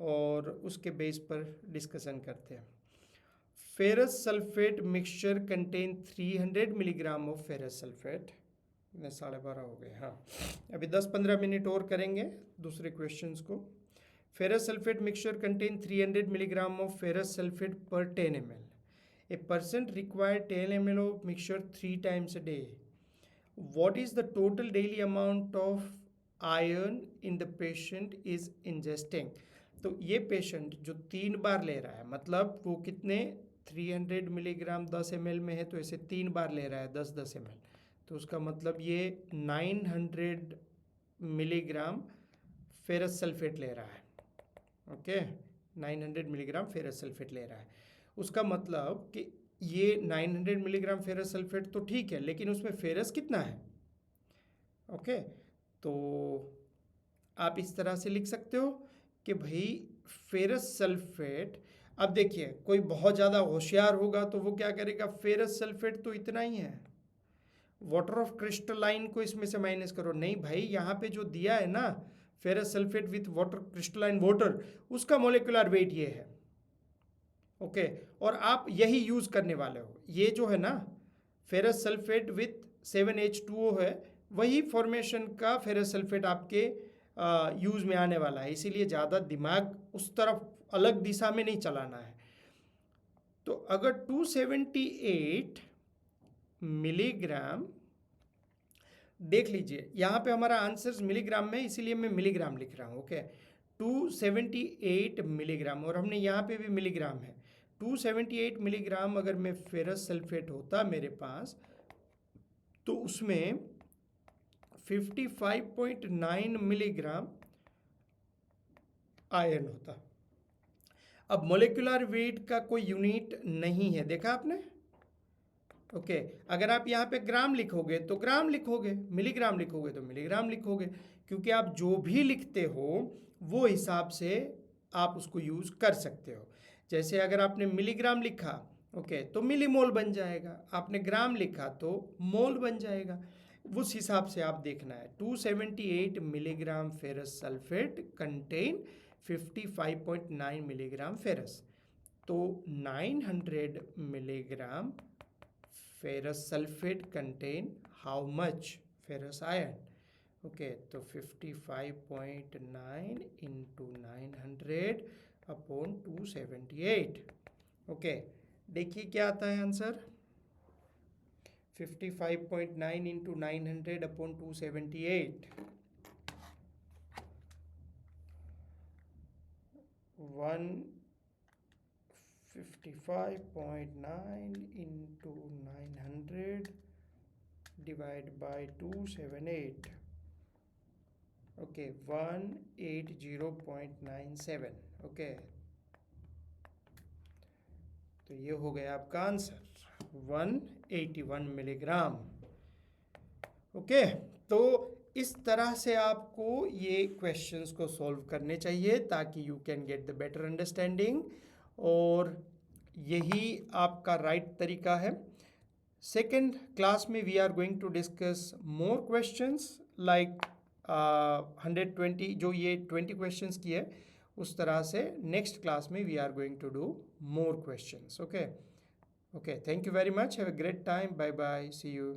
और उसके बेस पर डिस्कशन करते हैं। Ferrous sulphate mixture contain 300 milligram of ferrous sulphate. 12:30 हो गए, हाँ अभी 10-15 मिनट और करेंगे दूसरे क्वेश्चंस को। ferrous sulfate mixture contain 300 milligram of ferrous sulfate per 10 ml. A person require 10 ml of mixture 3 times a day. What is the total daily amount of iron in the patient is ingesting? तो ये patient जो 3 बार ले रहा है, मतलब वो कितने 300 milligram 10 ml में है, तो ऐसे 3 बार ले रहा है 10-10 ml, तो उसका मतलब ये 900 मिलीग्राम फेरस सल्फेट ले रहा है. ओके, 900 मिलीग्राम फेरस सल्फेट ले रहा है. उसका मतलब कि ये 900 मिलीग्राम फेरस सल्फेट तो ठीक है, लेकिन उसमें फेरस कितना है? ओके, तो आप इस तरह से लिख सकते हो कि भाई फेरस सल्फेट, अब देखिए कोई बहुत ज़्यादा होशियार होगा तो वो क्या करेगा, फेरस सल्फेट तो इतना ही है, वाटर ऑफ क्रिस्टलाइन को इसमें से माइनस करो. नहीं भाई, यहाँ पे जो दिया है ना ferrous sulphate with water crystalline water, उसका मोलिकुलर वेट ये है. ओके, और आप यही यूज़ करने वाले हो. ये जो है ना फेरस सल्फेट विथ 7H2O है, वही फॉर्मेशन का फेरस सल्फेट आपके यूज़ में आने वाला है. इसीलिए ज़्यादा दिमाग उस तरफ अलग दिशा में नहीं चलाना है. तो अगर 278 मिलीग्राम, देख लीजिए यहाँ पे हमारा आंसर मिलीग्राम में, इसीलिए मैं मिलीग्राम लिख रहा हूँ. ओके, 278 मिलीग्राम, और हमने यहाँ पे भी मिलीग्राम है. 278 मिलीग्राम अगर मैं फेरस सल्फेट होता मेरे पास, तो उसमें 55.9 मिलीग्राम आयरन होता. अब मोलिकुलर वेट का कोई यूनिट नहीं है, देखा आपने? ओके, अगर आप यहाँ पे ग्राम लिखोगे तो ग्राम लिखोगे, मिलीग्राम लिखोगे तो मिलीग्राम लिखोगे, क्योंकि आप जो भी लिखते हो वो हिसाब से आप उसको यूज़ कर सकते हो. जैसे अगर आपने मिलीग्राम लिखा, ओके, तो मिलीमोल बन जाएगा. आपने ग्राम लिखा तो मोल बन जाएगा. उस हिसाब से आप देखना है. 278 milligram ferrous sulphate contain 55.9 milligram ferrous. तो 900 milligram ferrous sulfate contain how much ferrous iron? Okay, तो 55.9 into 900 upon 278. ओके, देखिए क्या आता है answer. 55.9 into 900 upon 278, 155.9 into 900 divided by 278. Okay, 180.97. Okay, तो ये हो गया आपका आंसर 181 मिलीग्राम. ओके, तो इस तरह से आपको ये क्वेश्चंस को सॉल्व करने चाहिए ताकि you can get the better understanding, और यही आपका राइट तरीका है. सेकेंड क्लास में we are going to discuss more questions like 120, जो ये 20 क्वेश्चंस की है उस तरह से नेक्स्ट क्लास में we are going to do more questions. Okay, thank you very much, have a great time, bye bye, see you.